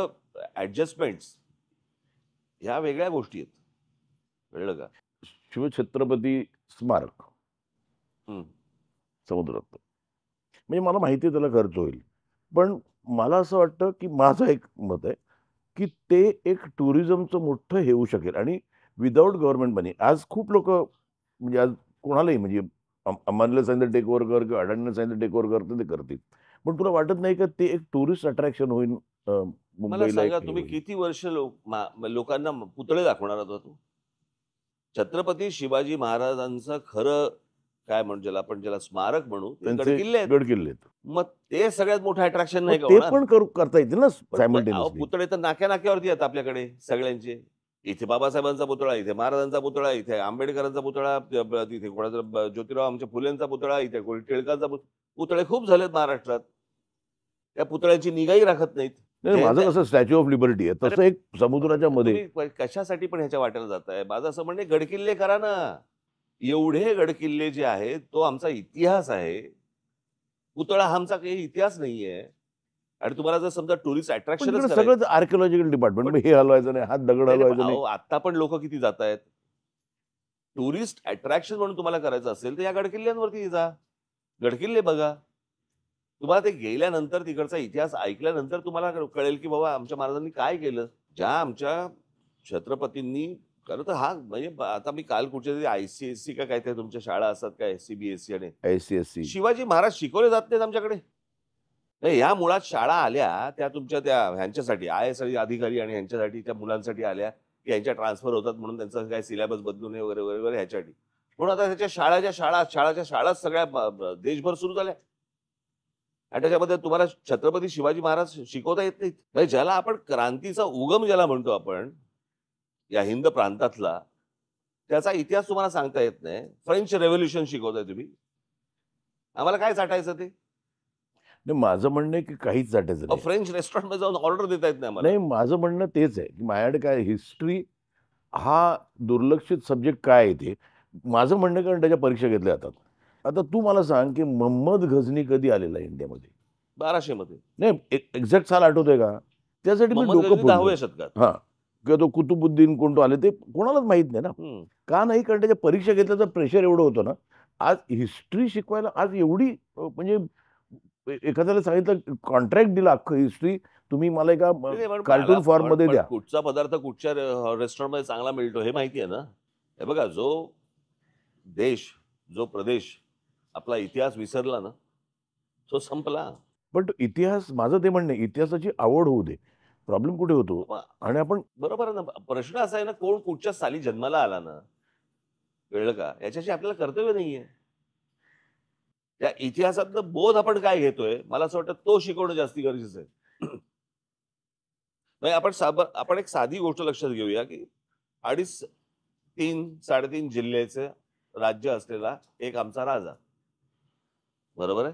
ॲडजस्टमेंट्स ह्या वेगळ्या गोष्टी आहेत. कळलं का? शिवछत्रपती स्मारक हं. समुद्रात. म्हणजे मला माहिती आहे त्याला खर्च होईल. पण मला असं वाटतं, की माझं एक मत आहे, की ते एक टुरिझमचं मोठं हे होऊ शकेल आणि विदाऊट गव्हर्नमेंट मनी. आज खूप लोकं म्हणजे आज कोणालाही म्हणजे अंबानीला सांगितलं टेक ओव्हर कर किंवा अडाणीला सांगितलं टेक ओव्हर कर तर ते करतील. पण तुला वाटत नाही का ते एक टुरिस्ट अट्रॅक्शन होईल मला मुंबईला सांगा एक हे तुम्ही होईल? किती वर्ष लोकांना पुतळे दाखवणार होता तो? छत्रपती शिवाजी महाराजांचं खरं काय म्हणू ज्याला स्मारक म्हणू ते त्यांचे गडकिल्ले आहेत. गड-किल्ले आहेत. मग ते सगळ्यात मोठं अट्रॅक्शन मग नाही का ते होणार? पण करता येतील ना पण सायमल्टेनियसली. पुतळे तर नाक्या-नाक्यावरती आहेत आपल्याकडे सगळ्यांचे. इथे बाबासाहेबांचा पुतळा, इथे महाराजांचा पुतळा, इथे आंबेडकरांचा पुतळा, तिथे कोणाचा ज्योतिराव आमच्या फुलेंचा पुतळा, इथे कोणी टिळकांचा पुतळे खूप झालेत महाराष्ट्रात. त्या पुतळ्यांची निगाही राखत नाहीत. नाही, माझं कसं स्टॅच्यू ऑफ लिबर्टी आहे, अरे, तसं एक समुद्राच्या मध्ये. तुम्ही कशासाठी पण ह्याच्या वाटेला जाताय? माझं असं म्हणणं आहे, गडकिल्ले करा ना. एवढे गडकिल्ले जे आहेत, तो आमचा इतिहास आहे. पुतळा हा आमचा काही इतिहास नाहीये. आणि तुम्हाला जर समजा टुरिस्ट पण अट्रॅक्शनच तिकडे करायचं सगळंच आर्किओलॉजिकल डिपार्टमेंट. पण मग हे हलवायचं नाही, हात दगड नाही, नाही, हलवायचं नाही. अहो, आता पण लोक किती जात आहेत? टुरिस्ट अट्रॅक्शन म्हणून तुम्हाला करायचं असेल तर या गडकिल्ल्यांवरती जा. गडकिल्ले बघा. तुम्हाला ते गेल्यानंतर तिकडचा इतिहास ऐकल्यानंतर तुम्हाला कळेल की बाबा आमच्या महाराजांनी काय केलं. ज्या आमच्या छत्रपतींनी खरं तर हा म्हणजे आता मी काल कुठच्या तरी ICSE का काय ते तुमच्या शाळा असतात काय CBSE आणि ICSE. शिवाजी महाराज शिकवले जात नाहीत आमच्याकडे. नाही, ह्या मुळात शाळा आल्या त्या तुमच्या त्या ह्यांच्यासाठी IAS अधिकारी आणि ह्यांच्यासाठी त्या मुलांसाठी आल्या की यांच्या ट्रान्सफर होतात म्हणून त्यांचा काय सिलेबस बदलू नये वगैरे वगैरे वगैरे ह्याच्यासाठी. म्हणून आता त्याच्या शाळाच्या शाळा सगळ्या देशभर सुरू झाल्या. आणि त्याच्यामध्ये तुम्हाला छत्रपती शिवाजी महाराज शिकवता येत नाहीत. म्हणजे ज्याला आपण क्रांतीचा उगम ज्याला म्हणतो आपण या हिंद प्रांतातला, त्याचा इतिहास तुम्हाला सांगता येत नाही. फ्रेंच रेव्होल्युशन शिकवताय तुम्ही. आम्हाला काय चाटायचं ते? नाही, माझं म्हणणं आहे की काहीच चाटायचं नाही. फ्रेंच रेस्टॉरंटमध्ये जाऊन ऑर्डर देता येत नाही आम्हाला. नाही, माझं म्हणणं तेच आहे की माझ्याकडे काय हिस्ट्री हा दुर्लक्षित सब्जेक्ट काय आहे ते. माझं म्हणणं कारण त्याच्या परीक्षा घेतल्या जातात. आता तू मला सांग की मोहम्मद गझनी कधी आलेला आहे इंडियामध्ये? 1200 मध्ये. नाही, एक्झॅक्ट साल आठवतोय का? त्यासाठी मी मोहम्मद डोकं गझनी फोडलं. 10व्या शतकात. हां. किंवा तो कुतुबुद्दीन कोणतो आले ते कोणालाच माहीत नाही ना. हं. का नाही? कारण त्याच्या परीक्षा घेतल्याचं प्रेशर एवढं होतं ना. आज हिस्ट्री शिकवायला आज एवढी म्हणजे एखाद्याला सांगितलं कॉन्ट्रॅक्ट दिला अख्खं हिस्ट्री तुम्ही मला एका नाही, नाही, पण कार्टून फॉर्ममध्ये द्या. कुठचा पदार्थ कुठच्या रेस्टॉरंटमध्ये चांगला मिळतो हे माहिती आहे ना. हे बघा, जो देश, जो प्रदेश आपला इतिहास विसरला ना, तो संपला. पण इतिहास माझं ते म्हणणं आहे, इतिहासाची आवड होऊ दे. प्रॉब्लेम कुठे होतो बाबा, आणि आपण बरोबर आहे ना. प्रश्न असा आहे ना, कोण कुठच्या साली जन्माला आला ना, कळलं का? याच्याशी आपल्याला कर्तव्य नाहीये. त्या इतिहासातनं बोध आपण काय घेतोय, मला असं वाटतं तो शिकवणं जास्ती गरजेचं आहे. म्हणजे आपण एक साधी गोष्ट लक्षात घेऊया, की 2.5, 3, 3.5 जिल्ह्याचं राज्य असलेला एक आमचा राजा. बरोबर आहे?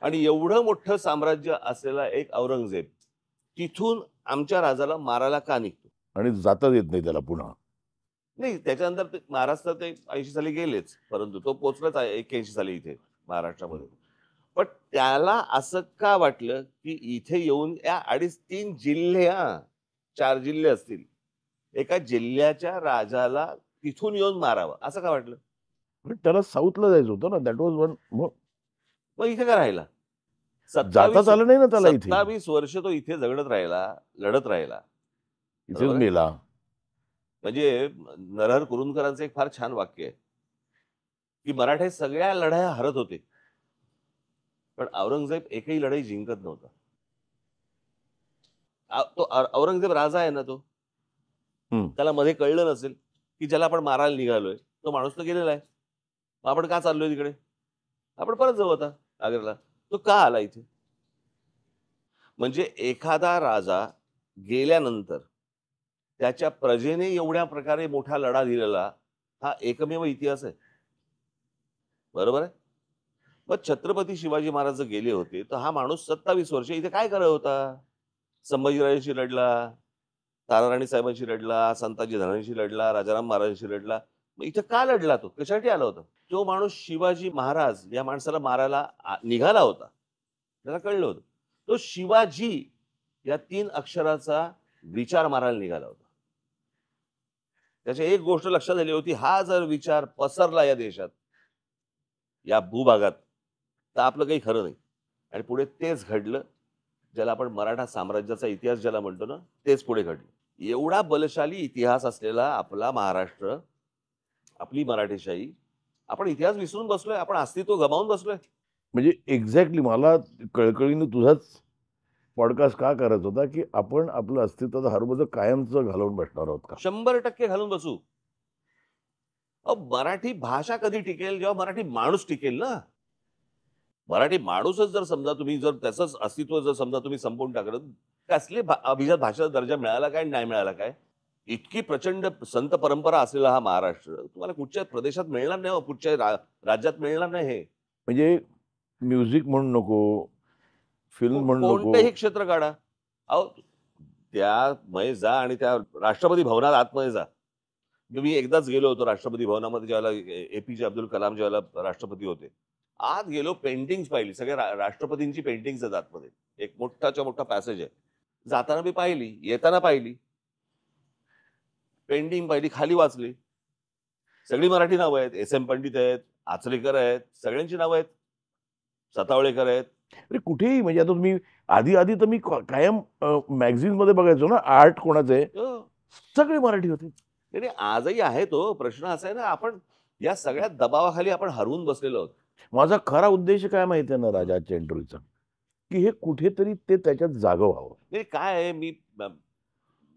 आणि एवढं मोठं साम्राज्य असलेला एक औरंगजेब, तिथून आमच्या राजाला मारायला का निघतो? आणि जाताच येत नाही त्याला पुन्हा. नाही, त्याच्यानंतर ते महाराष्ट्रात ते 80 साली गेलेच. परंतु तो पोहोचलाच आहे 81 साली इथे महाराष्ट्रामध्ये. पण त्याला असं का वाटलं, की इथे येऊन या 2.5-3 जिल्हे 4 जिल्हे असतील. एका जिल्ह्याच्या राजाला तिथून येऊन मारावं, असं का वाटलं? पण त्याला साऊथला जायचं होतं ना. That was one. मग मग इथे का राहिला? जाताच 27 आलं नाही ना त्याला इथे. 27 वर्ष तो इथे जगत राहिला, लढत राहिला. इथेच बरोबर आहे? मेला. म्हणजे नरहर कुरुंदकरांचं एक फार छान वाक्य आहे, की मराठे सगळ्या लढाया हरत होते. पण औरंगजेब एकही लढाई जिंकत नव्हता. औरंगजेब राजा आहे ना तो. हं. त्याला मध्ये कळलं नसेल, की ज्याला आपण मारायला निघालोय, तो माणूस तर गेलेला आहे. मग आपण का चाललोय तिकडे? आपण परत जाऊ आता आग्र्याला. तो का आला इथे? म्हणजे एखादा राजा गेल्यानंतर त्याच्या प्रजेने एवढ्या प्रकारे मोठा लढा दिलेला हा एकमेव इतिहास आहे. बरोबर आहे? मग छत्रपती शिवाजी महाराज जर गेले होते, तर हा माणूस 27 वर्ष इथे काय करत होता? संभाजीराजांशी लढला, ताराराणी साहेबांशी लढला, संताजी धनांशी लढला, राजाराम महाराजांशी लढला. मग इथे का लढला तो? कशासाठी आला होता? तो माणूस शिवाजी महाराज या माणसाला मारायला निघाला होता. त्याला कळलं होतं. तो शिवाजी या 3 अक्षराचा विचार मारायला निघाला होता. त्याची एक गोष्ट लक्षात आली होती, हा जर विचार पसरला या देशात, या भूभागात, तर आपलं काही खरं नाही. आणि पुढे तेच घडलं, ज्याला आपण मराठा साम्राज्याचा इतिहास ज्याला म्हणतो ना, तेच पुढे घडलं. एवढा बलशाली इतिहास असलेला आपला महाराष्ट्र, आपली मराठेशाही, आपण इतिहास विसरून बसलोय, आपण अस्तित्व गमावून बसलोय. म्हणजे एक्झॅक्टली मला कळकळीने तुझाच पॉडकास्ट का करायचा होता, की आपण आपलं अस्तित्वाचं हरवलं कायमचं घालवून बसणार आहोत का? 100% घालून बसू. अहो, मराठी भाषा कधी टिकेल? जेव्हा मराठी माणूस टिकेल ना. मराठी माणूसच जर समजा तुम्ही जर त्याचंच अस्तित्व जर समजा तुम्ही संपवून टाकलं, कसले अभिजात भाषेचा दर्जा मिळाला काय, नाही मिळाला काय? इतकी प्रचंड संत परंपरा असलेला हा महाराष्ट्र तुम्हाला कुठच्या प्रदेशात मिळणार नाही हो, कुठच्या राज्यात मिळणार नाही हे. म्हणजे म्युझिक म्हणू नको, फिल्म म्हणू नको. कोणतंही क्षेत्र काढा. अहो, त्यामध्ये जा आणि त्या राष्ट्रपती भवनात आतमध्ये जा. मी एकदाच गेलो होतो राष्ट्रपती भवनामध्ये, ज्यावेळेला एपीजे अब्दुल कलाम ज्यावेळेला राष्ट्रपती होते. आत गेलो, पेंटिंग्स पाहिली. सगळ्या राष्ट्रपतींची पेंटिंग्स आहेत आतमध्ये. एक मोठाच्या मोठा पॅसेज आहे. जाताना मी पाहिली, येताना पाहिली. पेंटिंग पाहिली, खाली वाचली. सगळी मराठी नावं आहेत. एस एम पंडित आहेत, आचरेकर आहेत, सगळ्यांची नावं आहेत. सतावळेकर आहेत. अरे कुठेही म्हणजे आता तुम्ही आधी तर मी कायम मॅगझिनमध्ये बघायचो ना, आर्ट कोणाचं आहे, हो. सगळे मराठी होते. नाही, आजही आहे तो. प्रश्न असा आहे ना, आपण या सगळ्या दबावाखाली आपण हरवून बसलेलो आहोत. माझा खरा उद्देश काय माहिती आहे ना राजा आजच्या इंटरव्ह्यूचा, की हे कुठेतरी ते त्याच्यात जागं व्हावं. नाही, काय आहे,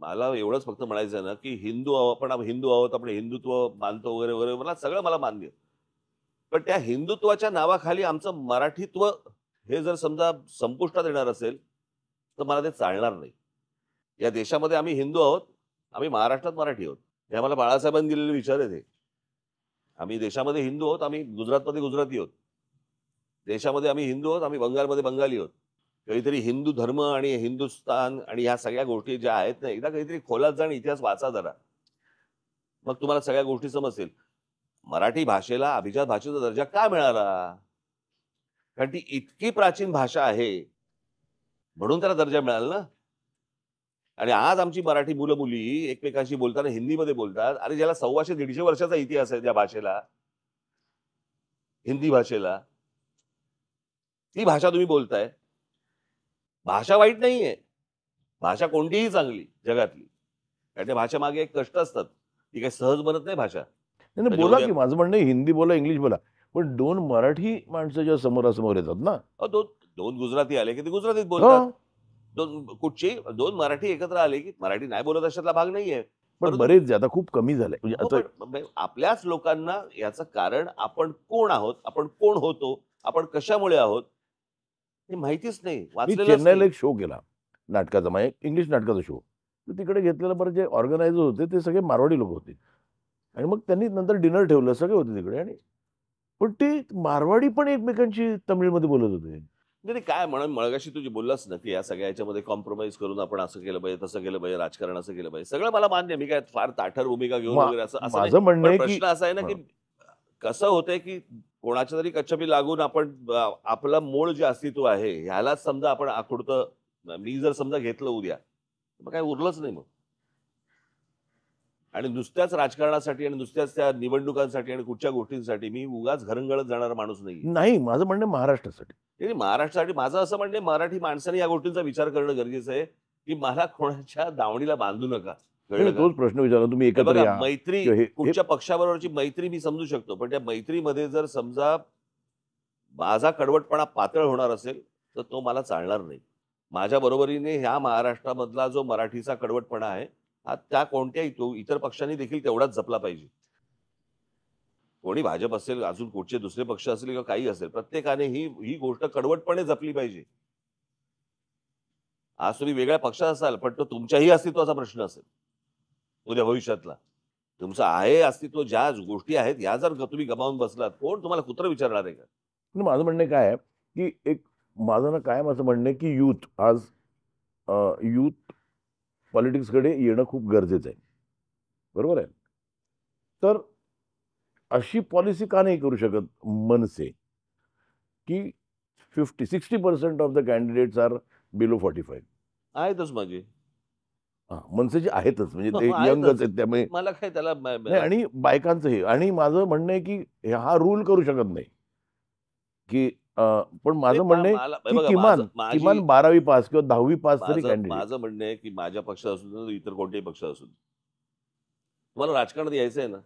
मला एवढंच फक्त म्हणायचं ना, की आपण हिंदू आहोत, आपण हिंदुत्व मानतो वगैरे वगैरे, मला मान्य. पण त्या हिंदुत्वाच्या नावाखाली आमचं मराठीत्व हे जर समजा संपुष्टात येणार असेल, तर मला ते चालणार नाही. या देशामध्ये आम्ही हिंदू आहोत, आम्ही महाराष्ट्रात मराठी आहोत. हे आम्हाला बाळासाहेबांनी दिलेले विचार आहेत हे. आम्ही देशामध्ये हिंदू आहोत, आम्ही गुजरातमध्ये गुजराती आहोत. देशामध्ये आम्ही हिंदू आहोत, आम्ही बंगालमध्ये बंगाली आहोत. काहीतरी हिंदू धर्म आणि हिंदुस्थान आणि ह्या सगळ्या गोष्टी ज्या आहेत ना, एकदा काहीतरी खोलात जा आणि इतिहास वाचा जरा. मग तुम्हाला सगळ्या गोष्टी समजतील. मराठी भाषेला अभिजात भाषेचा दर्जा का मिळाला? कारण ती इतकी प्राचीन भाषा आहे, म्हणून त्याला दर्जा मिळाला ना. आणि आज आमची मराठी मुलं-मुली एकमेकांशी बोलताना हिंदीमध्ये बोलतात. अरे, ज्याला 125-150 वर्षाचा इतिहास आहे त्या भाषेला, हिंदी भाषेला, ती भाषा तुम्ही बोलताय. भाषा वाईट नाहीये. भाषा कोणतीही चांगली जगातली. कारण त्या भाषेमागे एक कष्ट असतात. ती काही सहज बनत नाही भाषा. नाही नाही, बोला त्याच्यामध्ये की माझं म्हणणं आहे, हिंदी बोला, इंग्लिश बोला. पण 2 मराठी माणसं जेव्हा समोरासमोर येतात ना, दोन दोन गुजराती आले की ते गुजरातीत बोलतात. हो, कुठची दोन मराठी एकत्र आले की मराठी नाही बोलत अशातला भाग नाहीये. पण परंतु बरेच आता खूप कमी झालंय. म्हणजे हो, आता पण आपल्याच लोकांना याचं कारण आपण कोण आहोत, आपण कोण होतो, आपण कशामुळे आहोत, हे माहितीच नाही, मी वाचलेलंच चेन्नईला नाही. एक शो केला नाटकाचा, म्हणजे इंग्लिश नाटकाचा शो. तर तिकडे घेतलेलं बरं जे ऑर्गनायझर होते ते सगळे मारवाडी लोक होते. आणि मग त्यांनी नंतर डिनर ठेवलं, सगळे होते तिकडे. आणि पण ते मारवाडी पण एकमेकांशी तमिळमध्ये बोलत होते. नाही काय म्हणून मगाशी तू जे बोललास ना, की या सगळ्या ह्याच्यामध्ये कॉम्प्रोमाईज करून आपण असं केलं पाहिजे, तसं केलं पाहिजे, राजकारण असं केलं पाहिजे. सगळं मला मान्य आहे. मी काय फार ताठर भूमिका घेऊन मा वगैरे असं असं नाही. माझं म्हणणं पण आहे, की प्रश्न असा आहे ना, की हं, कसं होतंय, की कोणाच्या तरी कच्छपी लागून आपण आपलं मूळ जे अस्तित्व आहे, ह्यालाच समजा आपण आखुडतं मी जर समजा घेतलं उद्या, मग काही उरलंच नाही मग. आणि नुसत्याच राजकारणासाठी आणि नुसत्याच त्या निवडणुकांसाठी आणि कुठच्या गोष्टींसाठी मी उगाच घरंगळत जाणारा माणूस नाहीये. नाही, माझं म्हणणं आहे महाराष्ट्रासाठी. नाही, महाराष्ट्रासाठी माझं असं म्हणणं आहे, मराठी माणसाने या गोष्टींचा विचार करणं गरजेचं आहे, की मला कोणाच्या दावणीला बांधू नका. नाही, कळलं मी का? तोच प्रश्न विचारला, तुम्ही हे एकत्र बघा या मैत्री किंवा हे हे कुठच्या पक्षाबरोबरची मैत्री मी समजू शकतो. पण त्या मैत्रीमध्ये जर समजा माझा कडवटपणा पातळ होणार असेल, तर तो मला चालणार नाही. माझ्या बरोबरीने ह्या महाराष्ट्रामधला जो मराठीचा कडवटपणा आहे, हा त्या कोणत्याही तो इतर पक्षांनी देखील तेवढाच जपला पाहिजे. कोणी भाजप असेल, अजून कुठचे दुसरे पक्ष असतील किंवा काही असेल, प्रत्येकाने ही ही गोष्ट कडवटपणे जपली पाहिजे. आज तुम्ही वेगळ्या पक्षात असाल, पण तो तुमच्याही अस्तित्वाचा प्रश्न असेल, उद्या भविष्यातला. तुमचं आहे अस्तित्व, ज्या गोष्टी आहेत, ह्या जर तुम्ही गमावून बसलात, कोण तुम्हाला कुत्रं विचारणार आहे का? पण माझं म्हणणं काय आहे, की एक माझं ना कायम असं म्हणणं आहे, की यूथ पॉलिटिक्सकडे येणं खूप गरजेचं आहे. बरोबर आहे? तर अशी पॉलिसी का नाही करू शकत मनसे, की 50-60% of the candidates are below 45. आहेतच माझे. हां, मनसेचे आहेतच, म्हणजे हो, ते हो, यंगच आहेतच. आहेत त्यामुळे. मला काय त्याला नाही, आणि बायकांचं हे, आणि माझं म्हणणं आहे, की हा रूल करू शकत नाही, की पण ते माझं म्हणणं आहे, मला हे की बघा किमान माझी किमान 12वी पास किंवा 10वी पास तरी माझं कॅन्डिडेट. माझं म्हणणं आहे, की माझ्या पक्षात असू दे, इतर कोणत्याही पक्षात असू दे. तुम्हाला राजकारणात यायचं आहे ना,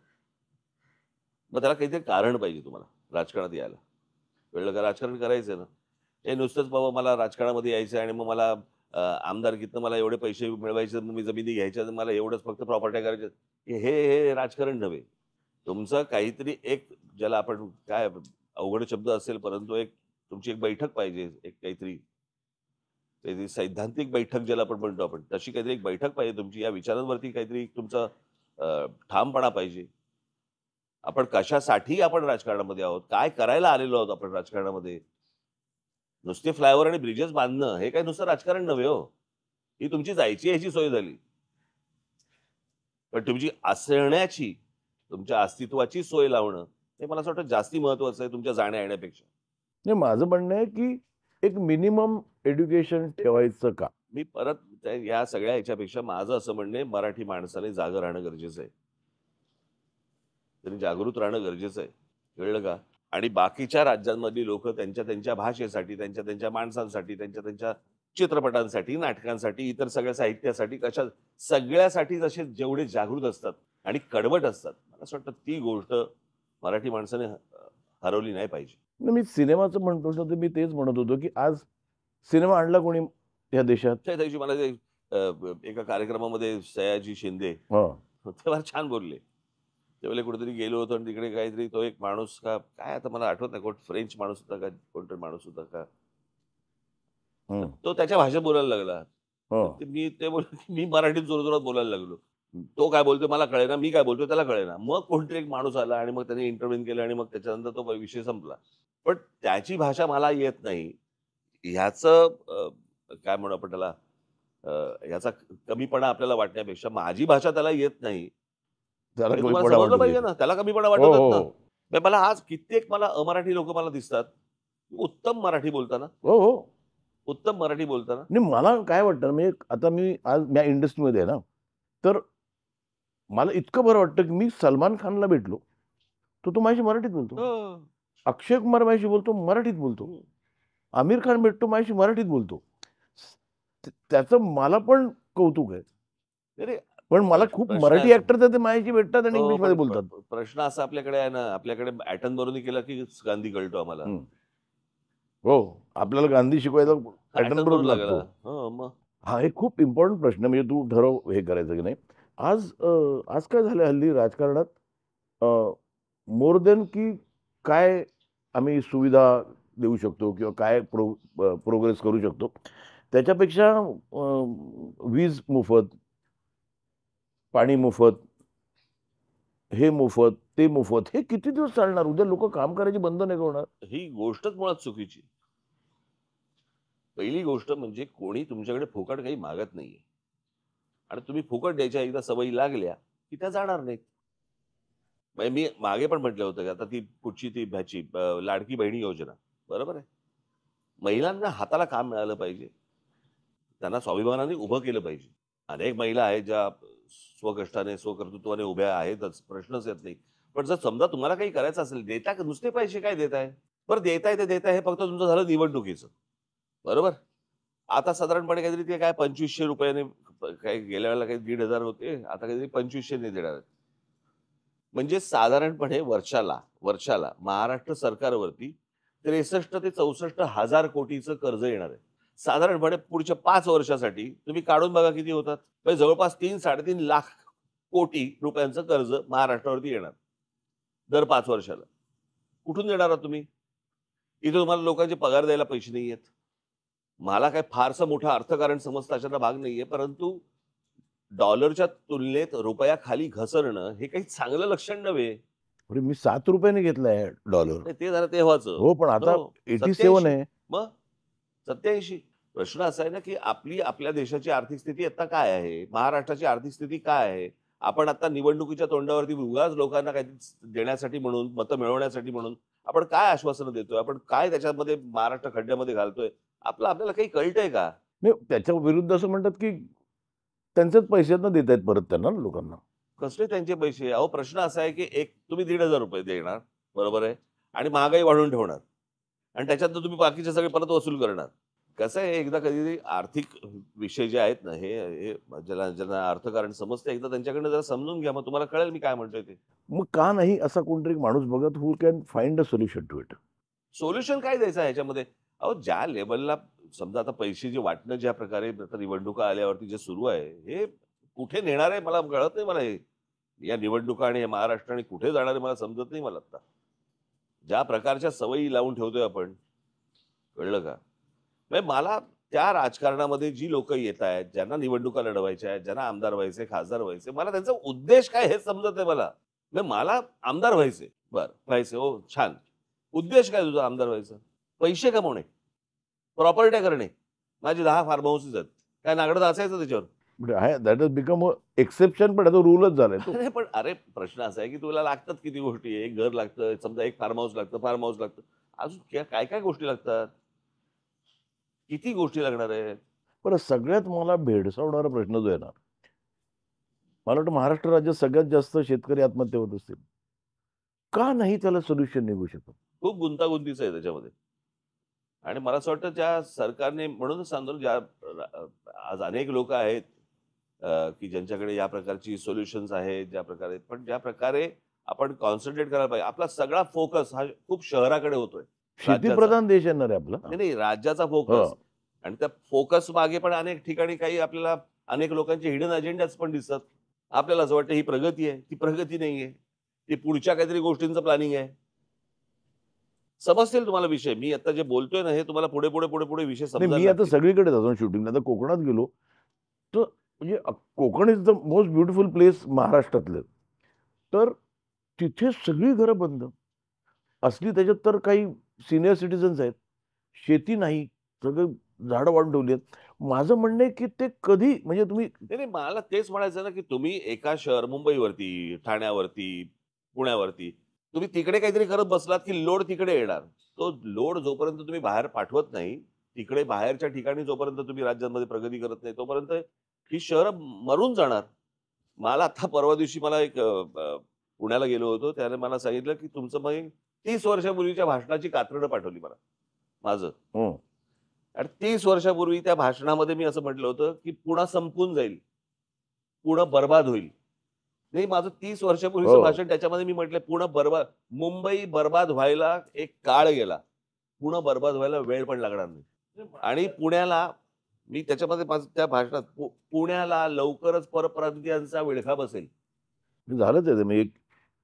मग त्याला काहीतरी कारण पाहिजे तुम्हाला राजकारणात यायला. कळलं का? राजकारण करायचं ना. हे नुसतंच बाबा मला राजकारणामध्ये यायचं आहे आणि मग मला आमदारकीतनं मला एवढे पैसे मिळवायचे, मग मी जमिनी घ्यायच्या, तर मला एवढंच फक्त प्रॉपर्ट्या करायच्या. हे हे राजकारण नव्हे. तुमचं काहीतरी एक ज्याला आपण काय अवघड शब्द असेल, परंतु एक तुमची एक बैठक पाहिजे. एक काहीतरी काहीतरी सैद्धांतिक बैठक ज्याला आपण म्हणतो आपण, तशी काहीतरी एक बैठक पाहिजे तुमची. या विचारांवरती काहीतरी तुमचा ठामपणा पाहिजे. आपण राजकारणामध्ये आहोत? काय करायला आलेलो आहोत आपण राजकारणामध्ये? नुसते फ्लायओव्हर आणि ब्रिजेस बांधणं हे काही नुसतं राजकारण नव्हे हो. ही तुमची जायची यायची सोय झाली. पण तुमची असण्याची, तुमच्या अस्तित्वाची सोय लावणं, हे मला असं वाटतं जास्ती महत्वाचं आहे तुमच्या जाण्या-येण्यापेक्षा. नाही, माझं म्हणणं आहे, की एक मिनिमम एज्युकेशन ठेवायचं का? मी परत या सगळ्या ह्याच्यापेक्षा माझं असं म्हणणं आहे, मराठी माणसाने जागं राहणं गरजेचं आहे. त्यांनी जागृत राहणं गरजेचं आहे. कळलं का? आणि बाकीच्या राज्यांमधली लोकं त्यांच्या त्यांच्या भाषेसाठी, त्यांच्या त्यांच्या माणसांसाठी, त्यांच्या त्यांच्या चित्रपटांसाठी, नाटकांसाठी, इतर सगळ्या साहित्यासाठी, कशा सगळ्यासाठी जसे जेवढे जागृत असतात आणि कडवट असतात, मला असं वाटतं ती गोष्ट मराठी माणसाने हरवली नाही पाहिजे. नाही, मी सिनेमाचं म्हणतो ना, तर मी तेच म्हणत होतो, की आज सिनेमा आणला कोणी या देशात? त्या दिवशी मला ते एका कार्यक्रमामध्ये सयाजी शिंदे हां. ते फार छान बोलले. त्यावेळेला कुठेतरी गेलो होतो आणि तिकडे काहीतरी तो एक माणूस का काय आता मला आठवत नाही, कोण फ्रेंच माणूस होता का कोणतरी माणूस होता का, तर हं. तो त्याच्या भाषेत बोलायला लागला. तर हं. ते बोलले की मी मराठीत जोरजोरात बोलायला लागलो. तो काय बोलतोय मला कळेना, मी काय बोलतोय त्याला कळेना. मग कोणतरी एक माणूस आला आणि मग त्याने इंटरव्ह्यू केलं आणि मग त्याच्यानंतर तो विषय संपला. पण त्याची भाषा मला येत नाही. ह्याचं काय म्हणू आपण त्याला, अ, ह्याचा कमीपणा आपल्याला वाटण्यापेक्षा माझी भाषा त्याला येत नाही, त्याला हे तुम्हाला कमीपणा समजलं वाटू पाहिजे द्यायचा. ना. त्याला कमीपणा हो, वाटवतात हो, ना. हो. मला आज कित्येक अमराठी लोकं मला दिसतात. उत्तम मराठी बोलताना, हो, हो. उत्तम मराठी बोलताना. नाही, मला काय वाटतं, म्हणजे आता मी आज या इंडस्ट्रीमध्ये आहे ना, तर मला इतकं बरं वाटतं, की मी सलमान खानला भेटलो, तर तो माझ्याशी मराठीत बोलतो. हो. अक्षय कुमार माझ्याशी बोलतो, मराठीत बोलतो. हं. आमिर खान भेटतो, माझ्याशी मराठीत बोलतो. त्याचं मला पण कौतुक आहे. नाही, नाही. पण मला खूप प्रश्न मराठी आहे ऍक्टर तर ते माझ्याशी भेटतात आणि हो इंग्लिशमध्ये पण बोलतात. प्रश्न असा आपल्याकडे आहे ना, आपल्याकडे ॲटन बरोनी केला की गांधी कळतो आम्हाला. हं. हो, आपल्याला गांधी शिकवायला ॲटन ॲटनबरोबर बरोबर लागला. लागतो. हो मग. हा एक खूप इम्पॉर्टंट प्रश्न आहे. म्हणजे तू ठरव हे करायचं की नाही. आज आज काय झालं हल्ली राजकारणात मोर दॅन की काय आम्ही सुविधा देऊ शकतो किंवा काय प्रोग्रेस करू शकतो. त्याच्यापेक्षा वीज मोफत, पाणी मोफत, हे मोफत, ते मोफत. हे किती दिवस चालणार? उद्या लोकं काम करायची बंद नाही का होणार? ही गोष्टच मुळात चुकीची. पहिली गोष्ट म्हणजे कोणी तुमच्याकडे फुकट काही मागत नाहीये आणि तुम्ही फुकट द्यायच्या एकदा सवयी लागल्या की त्या जाणार नाहीत. म्हणजे मी मागे पण म्हटलं होतं की आता ती कुठची ती ह्याची लाडकी बहिणी योजना, बरोबर आहे. महिलांना हाताला काम मिळालं पाहिजे. त्यांना स्वाभिमानाने उभं केलं पाहिजे. अनेक महिला आहेत ज्या स्वकष्टाने, स्वकर्तृत्वाने उभ्या आहेतच, प्रश्नच येत नाही. पण जर समजा तुम्हाला काही करायचं असेल, देता का नुसते पैसे काय देताय? बरं देताय ते देताय हे फक्त तुमचं झालं निवडणुकीचं, बरोबर? आता साधारणपणे काहीतरी ते काय ₹2500 ने काही गेल्या वेळेला काही 1,500 होते, आता काहीतरी 2500 ने देणार आहेत. म्हणजे साधारणपणे वर्षाला महाराष्ट्र सरकारवरती 63 ते 64 हजार कोटीचं कर्ज येणार आहे. साधारणपणे पुढच्या 5 वर्षासाठी तुम्ही काढून बघा किती होतात. म्हणजे जवळपास 3-3.5 लाख कोटी रुपयांचं कर्ज महाराष्ट्रावरती येणार दर 5 वर्षाला. कुठून देणार आहात तुम्ही? इथे तुम्हाला लोकांचे पगार द्यायला पैसे नाहीयेत. मला काही फारसं मोठं अर्थकारण समजतं अशातला भाग नाहीये. परंतु डॉलरच्या तुलनेत रुपया खाली घसरणं हे काही चांगलं लक्षण नव्हे. अरे मी ₹7 ने घेतलाय डॉलर. नाही ते झालं तेव्हाचं. हो, पण आता हो, 87 87 आहे. मग 87 प्रश्न असा आहे ना, की आपल्या देशाची आर्थिक स्थिती आता काय आहे? महाराष्ट्राची आर्थिक स्थिती काय आहे? आपण आता निवडणुकीच्या तोंडावरती उगाच लोकांना काहीतरी देण्यासाठी म्हणून, मतं मिळवण्यासाठी म्हणून आपण काय आश्वासनं देतोय? आपण काय त्याच्यामध्ये महाराष्ट्र खड्ड्यामध्ये घालतोय? आपल्याला काही कळतंय का? नाही त्याच्या विरुद्ध असं म्हणतात, की त्यांचेच पैशातनं देत आहेत परत त्यांना ना लोकांना. कसले त्यांचे पैसे? अहो प्रश्न असा आहे, की एक तुम्ही ₹1,500 देणार, बरोबर आहे? आणि महागाई वाढवून ठेवणार आणि त्याच्यातनं तुम्ही बाकीचे सगळे परत वसूल करणार. कसं आहे, एकदा कधीतरी आर्थिक विषय जे आहेत ना, हे हे ज्यांना अर्थकारण समजतं, एकदा त्यांच्याकडनं जरा समजून घ्या. मग तुम्हाला कळेल मी काय म्हणतोय ते. मग का नाही असा कोणतरी माणूस बघत who can find a solution to it? Solution काय द्यायचं आहे ह्याच्यामध्ये? अहो, ज्या लेव्हलला समजा आता पैसे जे वाटणं ज्या प्रकारे आता निवडणुका आल्यावरती जे सुरू आहे, हे कुठे नेणार आहे मला कळत नाही मला हे. या निवडणुका आणि हे महाराष्ट्र कुठे जाणार आहे मला समजत नाही मला आता. ज्या प्रकारच्या सवयी लावून ठेवतोय आपण, कळलं का? म्हणजे मला त्या राजकारणामध्ये जी लोकं येतायत, ज्यांना निवडणुका लढवायच्या आहेत, ज्यांना आमदार व्हायचंय, खासदार व्हायचंय, मला त्यांचा उद्देश काय हेच समजत नाही मला. म्हणजे मला आमदार व्हायचंय. बरं, व्हायचंय. हो, छान. उद्देश काय तुझा आमदार व्हायचा? पैसे कमवणे, प्रॉपर्ट्या करणे. माझे 10 फार्म हाऊसेस आहेत. काय नागडं असायचं त्याच्यावर? That has become a exception पण आता रूलच झालाय तो. अरे प्रश्न असा आहे, की तुला लागतात किती गोष्टी? एक घर लागतं, समजा एक फार्म हाऊस लागतं. अजून काय काय गोष्टी लागतात? किती गोष्टी लागणार आहेत? बरं सगळ्यात मला भेडसावणारा प्रश्न जो आहे ना, मला वाटतं महाराष्ट्र राज्यात सगळ्यात जास्त शेतकरी आत्महत्या होत असतील. का नाही त्याला सोल्युशन निघू शकत? खूप गुंतागुंतीचं आहे त्याच्यामध्ये. आणि मला असं वाटतं त्या सरकारने म्हणूनच सांगतो ना, आज अनेक लोकं आहेत की ज्यांच्याकडे या प्रकारची सोल्युशन्स आहेत, ज्या प्रकारे आपण कॉन्सन्ट्रेट करायला पाहिजे. आपला सगळा फोकस हा खूप शहराकडे होतोय, राज्याचा. शेतीप्रधान देश येणार आहे आपला. नाही, राज्याचा हो. फोकस. आणि त्या फोकस मागे पण अनेक ठिकाणी काही आपल्याला अनेक लोकांचे हिडन अजेंडाच पण दिसतात. आपल्याला असं वाटतं ही प्रगती आहे, ती प्रगती नाहीये. ती पुढच्या काहीतरी गोष्टींचं प्लॅनिंग आहे. समजतील तुम्हाला विषय. मी आता जे बोलतोय ना, हे तुम्हाला पुढे विषय नाही समजायला मी आता लागतील. सगळीकडे जातो शूटिंगला. आता कोकणात गेलो, तर म्हणजे Konkan is the most beautiful place महाराष्ट्रातलं. तर तिथे सगळी घरं बंद. असली त्याच्यात तर काही सीनियर सिटिझन्स आहेत. शेती नाही. सगळं झाडं वाढून ठेवली आहेत. माझं म्हणणं आहे, की ते कधी म्हणजे तुम्ही नाही, नाही. मला तेच म्हणायचं ना, की तुम्ही एका शहर मुंबईवरती, ठाण्यावरती, पुण्यावरती तुम्ही तिकडे काहीतरी करत बसलात, की लोड तिकडे येणार. तो लोड जोपर्यंत तुम्ही बाहेर पाठवत नाही, तिकडे बाहेरच्या ठिकाणी जोपर्यंत तुम्ही राज्यांमध्ये प्रगती करत नाही, तोपर्यंत ही शहरं मरून जाणार. मला आता परवा दिवशी मला एक पुण्याला गेलो होतो. त्याने मला सांगितलं, की तुमचं मग 30 वर्षापूर्वीच्या भाषणाची कात्रणं पाठवली मला, माझं. हं. आणि 30 वर्षापूर्वी त्या भाषणामध्ये मी असं म्हटलं होतं, की पुणा संपून जाईल. पुणं बरबाद होईल. नाही, माझं 30 वर्षापूर्वीचं हो. भाषण त्याच्यामध्ये मी म्हटलंय पुणं बरबाद, मुंबई बरबाद व्हायला एक काळ गेला. पुणं बरबाद व्हायला वेळ पण लागणार नाही. आणि पुण्याला मी त्याच्यामध्ये माझं त्या भाषणात पुण्याला लवकरच परप्रांतीयांचा विळखा बसेल. झालंच आहे ते. मी एक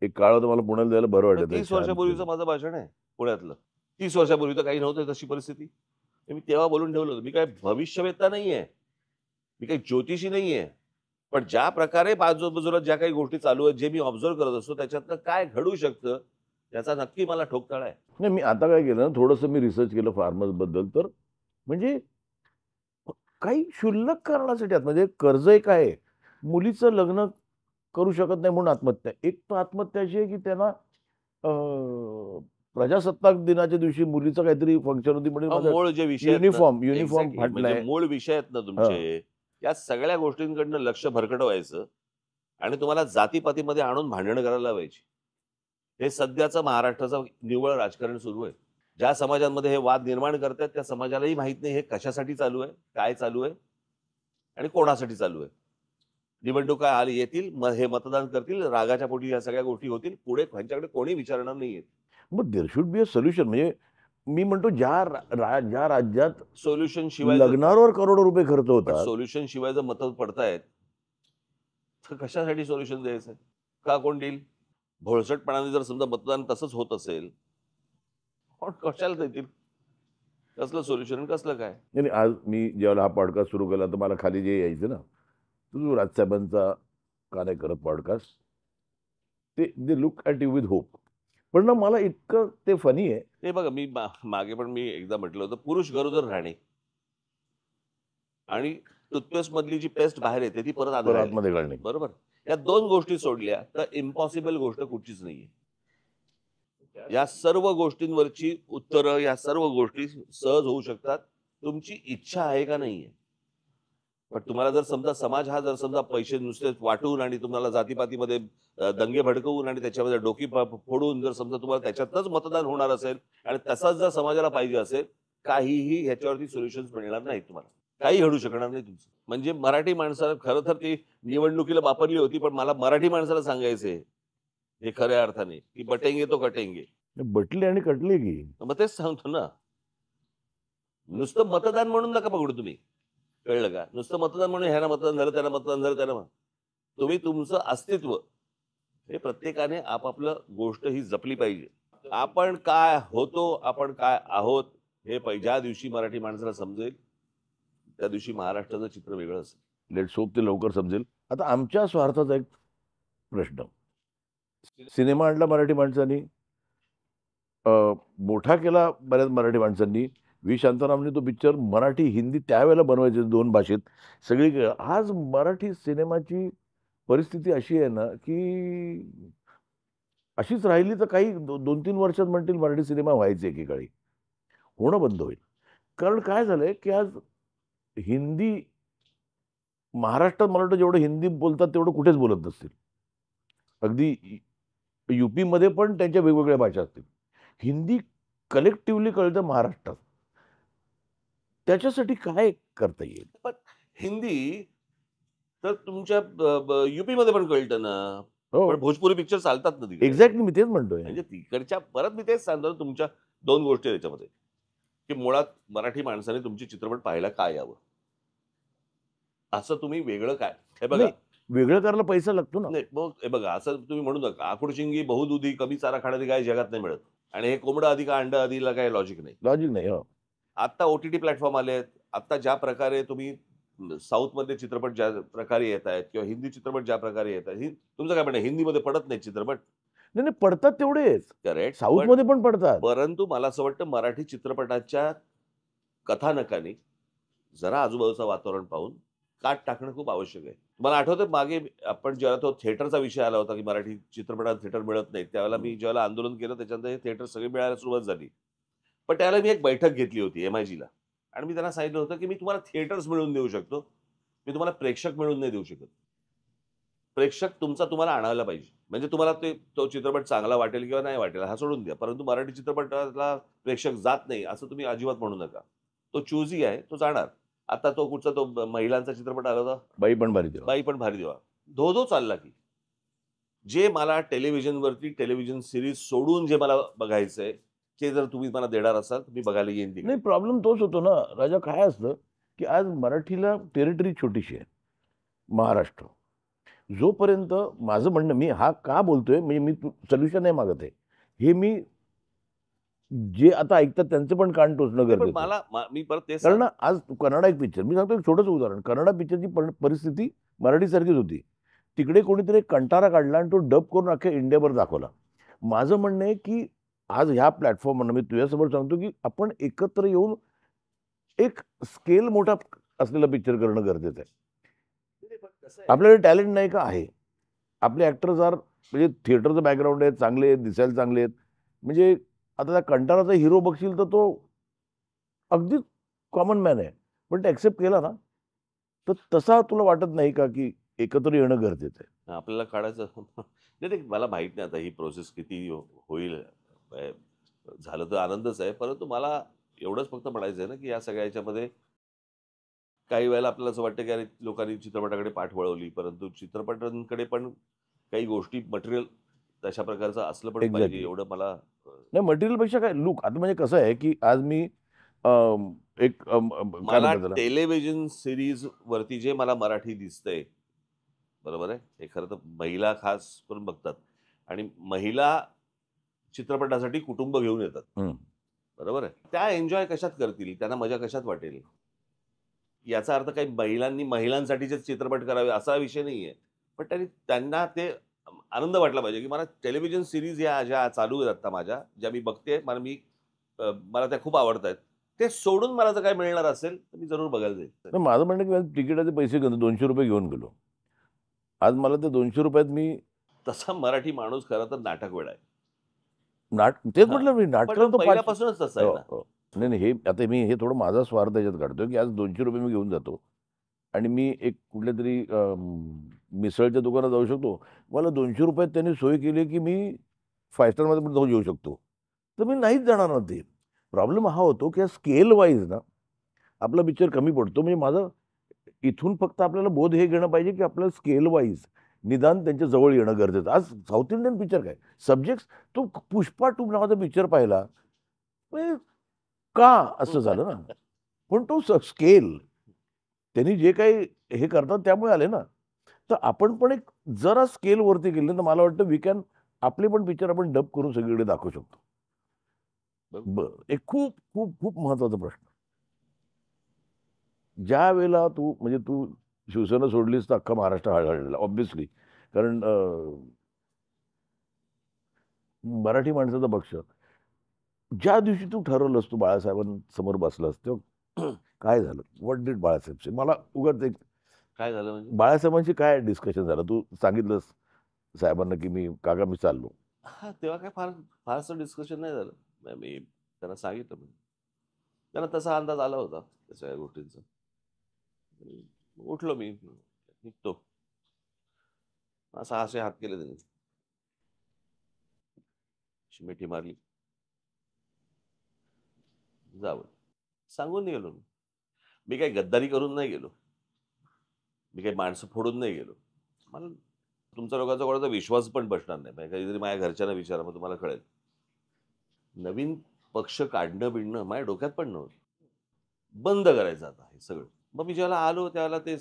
एक काळ होता मला पुण्याला जायला बरं तर वाटायचं 30 छानपैकी. वर्षापूर्वीचं माझं भाषण आहे पुण्यातलं. 30 वर्षापूर्वी तर काही नव्हतं तशी परिस्थिती. हे मी तेव्हा बोलून ठेवलं होतं. मी काही भविष्यवेत्ता नाहीये. मी काही ज्योतिषी नाहीये. पण ज्या प्रकारे आजूबाजूला ज्या काही गोष्टी चालू आहेत, जे मी ऑब्झर्व्ह करत असतो, त्याच्यातनं काय घडू शकतं, याचा नक्की मला ठोकताळा आहे. नाही, मी आता काय केलं ना, थोडंसं मी रिसर्च केलं फार्मर्सबद्दल. तर म्हणजे काही क्षुल्लक कारणासाठी म्हणजे कर्ज एक आहे. मुलीचं लग्न करू शकत नाही म्हणून आत्महत्या. एक तर आत्महत्या अशी आहे, की त्यांना अ, प्रजासत्ताक दिनाच्या दिवशी मुलीचं काहीतरी फंक्शन होती म्हणून अहो, माझा मूळ जे विषय आहेत ना, युनिफॉर्म एक्झॅक्टली म्हणजे फाटलाय. मूळ विषय आहेत ना हां. तुमचे, या सगळ्या गोष्टींकडनं लक्ष भरकटवायचं आणि तुम्हाला जातीपातीमध्ये आणून भांडणं करायला लावायची. हे सध्याचं महाराष्ट्राचं निव्वळ राजकारण सुरू आहे. ज्या समाजांमध्ये हे वाद निर्माण करतायत, त्या समाजालाही माहीत नाही हे कशासाठी चालू आहे, काय चालू आहे आणि कोणासाठी चालू आहे. निवडणुका येतील, मग हे मतदान करतील, रागाच्या पोटी या सगळ्या गोष्टी होतील. पुढे ह्यांच्याकडे कोणी विचारणार नाहीये. मग there should be a solution. म्हणजे मी म्हणतो ज्या राज्यात सोल्युशन शिवाय जर लग्नावर करोडो रुपये खर्च पण होतात. सोल्युशन शिवाय जर मतं पडतायत, तर कशासाठी सोल्युशन द्यायचं? का कोण देईल? भोळसटपणाने जर समजा मतदान तसंच होत असेल, कोण कशाला देतील? कसलं सोल्युशन आणि कसलं काय? नाही, नाही, आज मी ज्यावेळेला हा पॉडकास्ट सुरू केला, तर मला खाली जे यायचं ना, तो राजसाहेबांचा का नाही करत पॉडकास्ट, ते they look at you with hope. पण ना मला इतकं ते फनी आहे. हे बघा, मी मागे पण मी एकदा म्हटलं होतं, पुरुष गरोदर राहणे आणि टूथपेस्ट मधली जी पेस्ट बाहेर येते, ती परत आत परत घालणे. आतमध्ये घालणे. बरोबर? या 2 गोष्टी सोडल्या, तर इम्पॉसिबल गोष्ट कुठचीच नाहीये. या सर्व गोष्टींवरची उत्तरं, या सर्व गोष्टी सहज होऊ शकतात. तुमची इच्छा आहे का नाहीये? पण तुम्हाला जर समजा समाज हा जर समजा पैसे नुसते वाटून आणि तुम्हाला जातीपातीमध्ये दंगे भडकवून आणि त्याच्यामध्ये डोकी फोडून जर समजा तुम्हाला त्याच्यातच मतदान होणार असेल आणि तसाच जर समाजाला पाहिजे असेल, काहीही ह्याच्यावरती सोल्युशन्स मिळणार नाहीत तुम्हाला. काही घडू शकणार नाही तुमचं. म्हणजे मराठी माणसाला खरं तर ती निवडणुकीला वापरली होती, पण मला मराठी माणसाला सांगायचंय, हे खऱ्या अर्थाने, की बटेंगे तो कटेंगे. बटली आणि कटली की. मग तेच सांगतो ना. नुसतं मतदान म्हणून नका पकडू तुम्ही. कळलं का? नुसतं मतदान म्हणून ह्याला मतदान झालं, त्याला मतदान झालं, त्याला तुम्ही तुमचं अस्तित्व हे प्रत्येकाने आपापलं गोष्ट ही जपली पाहिजे. आपण काय होतो, आपण काय आहोत, हे ज्या दिवशी मराठी माणसाला समजेल, त्या दिवशी महाराष्ट्राचं चित्र वेगळं असेल. लेट्स होप ते लवकर समजेल. आता आमच्या स्वार्थाचा एक प्रश्न. सिनेमा आणला मराठी माणसांनी, अ, मोठा केला बऱ्याच मराठी माणसांनी. व्ही. शांतारामने तो पिक्चर मराठी, हिंदी त्यावेळेला बनवायचे 2 भाषेत. सगळीकडे आज मराठी सिनेमाची परिस्थिती अशी आहे ना, की अशीच राहिली तर काही 2-3 वर्षात म्हणतील मराठी सिनेमा व्हायचे एकेकाळी. होणं बंद होईल. कारण काय झालंय, की आज हिंदी महाराष्ट्रात मला वाटतं जेवढं हिंदी बोलतात तेवढं कुठेच बोलत नसतील. अगदी यूपीमध्ये पण त्यांच्या वेगवेगळ्या भाषा असतील. हिंदी कलेक्टिव्हली कळतं महाराष्ट्रात. त्याच्यासाठी काय करता येईल? पण हिंदी तर तुमच्या यूपीमध्ये पण कळतं ना. हो. पण भोजपुरी पिक्चर चालतात ना तिकडे. एक्झॅक्टली मी तेच म्हणतोय. म्हणजे तिकडच्या परत मी तेच सांगतो ना, तुमच्या 2 गोष्टी आहेत त्याच्यामध्ये, की मुळात मराठी माणसाने तुमचे चित्रपट पाहायला का यावं? असं तुम्ही वेगळं काय? हे बघा, नाही, वेगळं करायला पैसा लागतो ना. नाही मग हे बघा, असं तुम्ही म्हणू नका, आकुडशिंगी, बहुदुधी, कमी चारा खाणारी गाय जगात नाही मिळत आणि हे कोंबडं आधी का अंड आधीला काही लॉजिक नाही. लॉजिक नाही. हो. आता ओ-टी-टी प्लॅटफॉर्म आले आहेत. आता ज्या प्रकारे तुम्ही साऊथमधले चित्रपट ज्या प्रकारे येत आहेत किंवा हिंदी चित्रपट ज्या प्रकारे येत आहेत, तुमचं काय म्हणणं आहे, हिंदीमध्ये पडत नाहीत चित्रपट? नाही, नाही, पडतात तेवढेच. करेक्ट. साऊथमध्ये पण पडतात. परंतु मला असं वाटतं मराठी चित्रपटाच्या कथानकाने जरा आजूबाजूचं वातावरण पाहून काट टाकणं खूप आवश्यक आहे. मला आठवतं मागे आपण जेव्हा तो थिएटरचा विषय आला होता, की मराठी चित्रपटात थिएटर मिळत नाही. त्यावेळेला मी ज्यावेळेला आंदोलन केलं त्याच्यानंतर हे थिएटर सगळे मिळायला सुरुवात झाली. पण त्यावेळेला मी एक बैठक घेतली होती एम-आय-जीला आणि मी त्यांना सांगितलं होतं, की मी तुम्हाला थिएटर्स मिळवून देऊ शकतो. मी तुम्हाला प्रेक्षक मिळवून नाही देऊ शकत. प्रेक्षक तुमचा तुम्हाला आणायला पाहिजे. म्हणजे तुम्हाला तो चित्रपट चांगला वाटेल किंवा नाही वाटेल हा सोडून द्या. परंतु मराठी चित्रपटाला प्रेक्षक जात नाही असं तुम्ही अजिबात म्हणू नका. तो चूझी आहे, तो जाणार. आता तो कुठचा तो महिलांचा चित्रपट आला होता, बाई पण भारी तेव्हा. बाई पण भारी देवा. धो चालला की. जे मला टेलिव्हिजनवरती टेलिव्हिजन सीरीज सोडून जे मला बघायचंय, ते जर तुम्ही मला देणार असाल, तर मी बघायला येईन तिकडे. नाही, प्रॉब्लेम तोच होतो ना राजा. काय असतं की आज मराठीला टेरिटरी छोटीशी आहे, महाराष्ट्र. जोपर्यंत माझं म्हणणं, मी हा का बोलतोय म्हणजे मी सोल्युशन नाही मागत आहे, हे मी जे आता ऐकतात त्यांचं पण कान टोचणं नाही, पण गरजेचं आहे. मी परत तेच कारण सांगतो. आज कन्नडा एक पिक्चर, मी सांगतो एक छोटंसं उदाहरण, कन्नडा पिक्चरची परिस्थिती मराठीसारखीच होती. तिकडे कोणीतरी एक कंटारा काढला आणि तो डब करून अख्ख्या इंडियाभर दाखवला. माझं म्हणणं आहे की आज ह्या प्लॅटफॉर्मवर मी तुझ्यासमोर सांगतो की आपण एकत्र येऊन एक स्केल मोठा असलेला पिक्चर करणं गरजेचं आहे. नाही, पण कसं आहे, आपल्याकडे टॅलेंट नाही का? आहे. आपले ॲक्टर्स आर म्हणजे थिएटरचं बॅकग्राऊंड आहे, चांगले आहेत, दिसायला चांगले आहेत. म्हणजे आता त्या कंटाराचा हिरो बघशील तर तो अगदीच कॉमन मॅन आहे. पण ते ॲक्सेप्ट केला ना, तर तसा तुला वाटत नाही का की एकत्र येणं गरजेचं आहे? आपल्याला काढायचं. नाही, नाही, मला माहित नाही आता ही प्रोसेस किती होईल. अ, झालं तर आनंदच आहे. परंतु मला एवढंच फक्त म्हणायचं आहे ना, की या सगळ्या ह्याच्यामध्ये काही वेळेला आपल्याला असं वाटतं, की अरे लोकांनी चित्रपटाकडे पाठ वळवली, परंतु चित्रपटांकडे पण काही गोष्टी मटेरियल तशा प्रकारचं असलं पण पाहिजे, एक्झॅक्टली. एवढं मला नाही, मटेरियलपेक्षा काय लूक. आता म्हणजे कसं आहे की आज मी एक काय मला म्हणतात त्याला? टेलिव्हिजन सीरीज वरती जे मला मराठी दिसतंय, बरोबर आहे. हे खरं तर महिला खास करून बघतात आणि महिला चित्रपटासाठी कुटुंब घेऊन येतात. हं. बरोबर आहे. त्या एन्जॉय कशात करतील? त्यांना मजा कशात वाटेल? याचा अर्थ काही महिलांनी महिलांसाठीचे चित्रपट करावे असा विषय नाहीये. पण त्यांना ते आनंद वाटला पाहिजे, की मला टेलिव्हिजन सीरीज या ज्या चालू आहेत आता माझ्या, ज्या मी बघतेय, मला त्या खूप आवडतायत. ते सोडून मला जर काही मिळणार असेल, तर मी जरूर बघायला जाईल. तर माझं म्हणणं आहे की तिकिटाचे पैसे ₹200 घेऊन गेलो. आज मला ते ₹200 मी तसा मराठी माणूस खरा तर नाटक वेडा आहे. तेच हां. म्हटलं मी, पण तो नाटकाला तो 500. पहिल्यापासूनच तसा आहे हो, ना. हो. नाही, नाही. हे आता मी हे थोडं माझा स्वार्थ त्याच्यात काढतोय, की आज ₹200 मी घेऊन जातो आणि मी एक कुठल्यातरी मिसळच्या दुकानात जाऊ शकतो. मला ₹200 त्यांनी सोय केली, की मी 5 स्टारमध्ये पण जाऊन जेवू शकतो. तर मी नाहीच जाणार ना ते. प्रॉब्लेम हा होतो, की स्केल वाईज ना आपला पिक्चर कमी पडतो. म्हणजे माझं इथून फक्त आपल्याला बोध हे घेणं पाहिजे, की आपल्याला स्केल वाईज निदान त्यांच्या जवळ येणं गरजेचं. आज साउथ इंडियन पिक्चर काय, सब्जेक्ट्स, तो पुष्पा 2 नावाचा पिक्चर पाहिला. म्हणजे का असं झालं ना? पण तो स्केल त्यांनी जे काही हे करतात त्यामुळे आले ना. तर आपण पण एक जरा स्केल वरती गेले तर मला वाटतं वी कॅन आपले पण पिक्चर आपण डब करून सगळीकडे दाखवू शकतो. बघू. बरं. एक खूप, खूप, खूप महत्त्वाचा प्रश्न. ज्यावेळेला तू शिवसेना सोडलीस तर अख्खा महाराष्ट्र हळहळला ऑब्व्हियसली. कारण मराठी माणसाचा पक्ष. ज्या दिवशी तू ठरवलंस, तू बाळासाहेबांसमोर बसलास, तेव्हा काय झालं? व्हॉट डिड बाळासाहेब से? मला उगाच एक काय झालं म्हणजे? बाळासाहेबांशी काय डिस्कशन झालं? तू सांगितलंस साहेबांना, की काका मी चाललो. हां, तेव्हा काय फारसं डिस्कशन नाही झालं. मी त्यांना सांगितलं मी. त्यांना तसा अंदाज आला होता त्या सगळ्या गोष्टींचा. आणि उठलो मी, निघतो. असे हात केले त्यांनी. अशी मिठी मारली. जावं. सांगून निघालो मी. मी काही गद्दारी करून नाही गेलो. मी काही माणसं फोडून नाही गेलो. मला तुमच्या लोकांचा कोणाचा विश्वास पण बसणार नाही. म्हणजे कधीतरी माझ्या घरच्यांना विचारा, मग तुम्हाला कळेल. नवीन पक्ष काढणं-बिडणं माझ्या डोक्यात पण नव्हतं. बंद करायचं आता हे सगळं. मग मी ज्यावेळेला आलो त्यावेळेला ते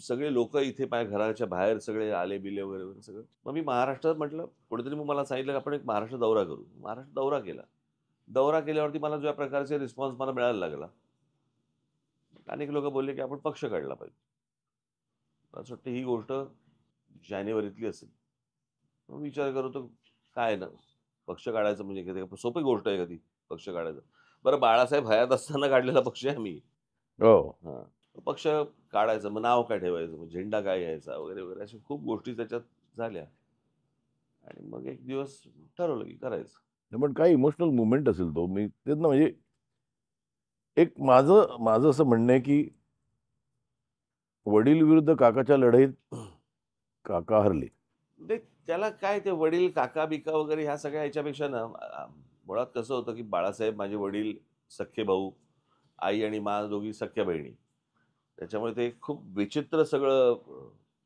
सगळे लोकं इथे माझ्या घराच्या बाहेर सगळे आले-बिले वगैरे, वगैरे सगळं. मग मी महाराष्ट्रात म्हटलं, कोणीतरी मग मला सांगितलं, की आपण एक महाराष्ट्र दौरा करू. महाराष्ट्र दौरा केला. दौरा केल्यावरती मला ज्या प्रकारचे रिस्पॉन्स मला मिळायला लागला. अनेक लोकं बोलले, की आपण पक्ष काढला पाहिजे. मला असं वाटतं ही गोष्ट जानेवारीतली असेल. मग विचार करतो, काय ना, पक्ष काढायचं म्हणजे किती सोपी गोष्ट आहे का ती, पक्ष काढायचं. बरं, बाळासाहेब हयात असताना काढलेला पक्ष आहे आम्ही. हो. हां. पक्ष काढायचं, मग नाव काय ठेवायचं, मग झेंडा काय घ्यायचा वगैरे, वगैरे अशा खूप गोष्टी त्याच्यात झाल्या आणि मग एक दिवस ठरवलं, की करायचं. पण काय इमोशनल मोमेंट असेल तो. मी तेच ना, म्हणजे एक माझं माझं असं म्हणणं आहे, की वडील विरुद्ध काकाच्या लढाईत काका हरले. म्हणजे त्याला काय ते वडील, काका-बिका वगैरे ह्या सगळ्या ह्याच्यापेक्षा ना, मुळात कसं होतं, की बाळासाहेब माझे वडील, सख्खे भाऊ, आई आणि दोघी सख्ख्या बहिणी. त्याच्यामुळे ते खूप विचित्र सगळं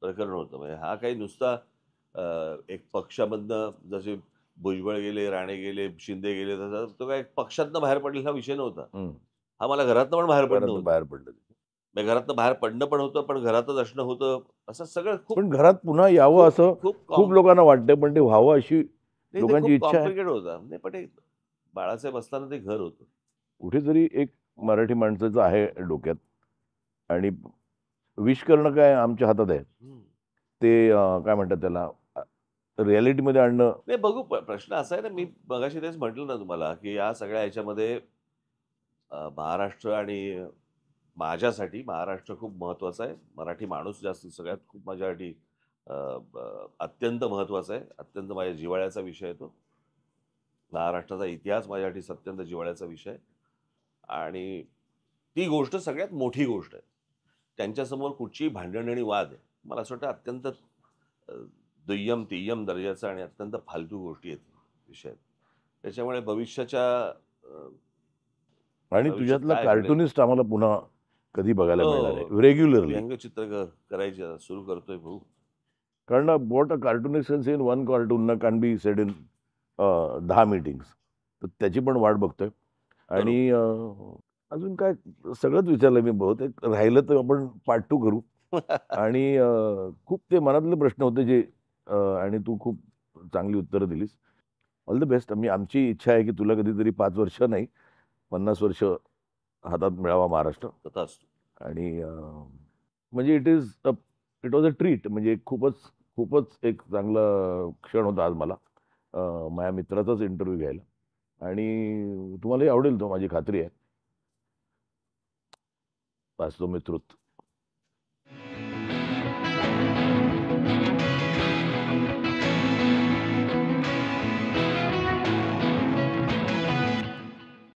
प्रकरण होतं. म्हणजे हा काही नुसता एक पक्षामधनं जसे भुजबळ गेले, राणे गेले, शिंदे गेले, तसा तो काय पक्षातनं बाहेर पडलेला हा विषय नव्हता. हं. हा मला घरातनं पण बाहेर पडणं घरातून होतं. बाहेर पडलं ते. म्हणजे घरातनं बाहेर पडणं पण होतं, पण घरातच असणं होतं. असं सगळं खूप पण घरात पुन्हा यावं खूप असं खूप खूप कॉम लोकांना वाटतं, पण ते व्हावं अशी नाही, ते लोकांची खूप इच्छा आहे. कॉम्प्लिकेटेड होतं. नाही, पण ते बाळासाहेब असताना ते घर होतं. कुठेतरी एक मराठी माणसाचं आहे डोक्यात आणि विश करणं काय आमच्या हातात आहे. हं. ते काय म्हणतात त्याला रिॲलिटीमध्ये आणणं. नाही, बघू, प्रश्न असा आहे ना, मी मगाशी तेच म्हटलं ना तुम्हाला, की या सगळ्या ह्याच्यामध्ये महाराष्ट्र आणि माझ्यासाठी महाराष्ट्र खूप महत्त्वाचा आहे. मराठी माणूस जास्त सगळ्यात खूप माझ्यासाठी अत्यंत महत्त्वाचा आहे. अत्यंत माझ्या जिव्हाळ्याचा विषय आहे तो. महाराष्ट्राचा इतिहास माझ्यासाठी अत्यंत जिव्हाळ्याचा विषय आहे. आणि ती गोष्ट सगळ्यात मोठी गोष्ट आहे. त्यांच्यासमोर कुठचीही भांडण आणि वाद मला असं वाटतं अत्यंत दुय्यम, तिय्यम दर्जाचा आणि अत्यंत फालतू गोष्टी आहेत, विषय आहेत. त्याच्यामुळे आणि भविष्यात तुझ्यातला काय घडेल? कार्टूनिस्ट आम्हाला पुन्हा कधी बघायला मिळणार हो, आहे रेग्युलरली. व्यंगचित्र करायची आता सुरू करतोय भाऊ. कारण what a cartoonist can say in one cartoon can be said in 10 meetings. तर त्याची पण वाट बघतोय. आणि करू. अजून काय सगळंच विचारलं मी. बहुतेक राहिलं तर आपण पार्ट 2 करू. आणि खूप ते मनातले प्रश्न होते जे आणि तू खूप चांगली उत्तरं दिलीस. All the best. आमची इच्छा आहे की तुला कधीतरी 5 वर्ष नाही, 50 वर्ष हातात मिळावा महाराष्ट्र. तथास्तु. आणि म्हणजे इट वॉज अ ट्रीट. म्हणजे खूपच एक चांगला क्षण होता आज मला माझ्या मित्राचाच इंटरव्ह्यू घ्यायला. आणि तुम्हालाही आवडेल तो, माझी खात्री आहे. वास्तव में ट्रुथ.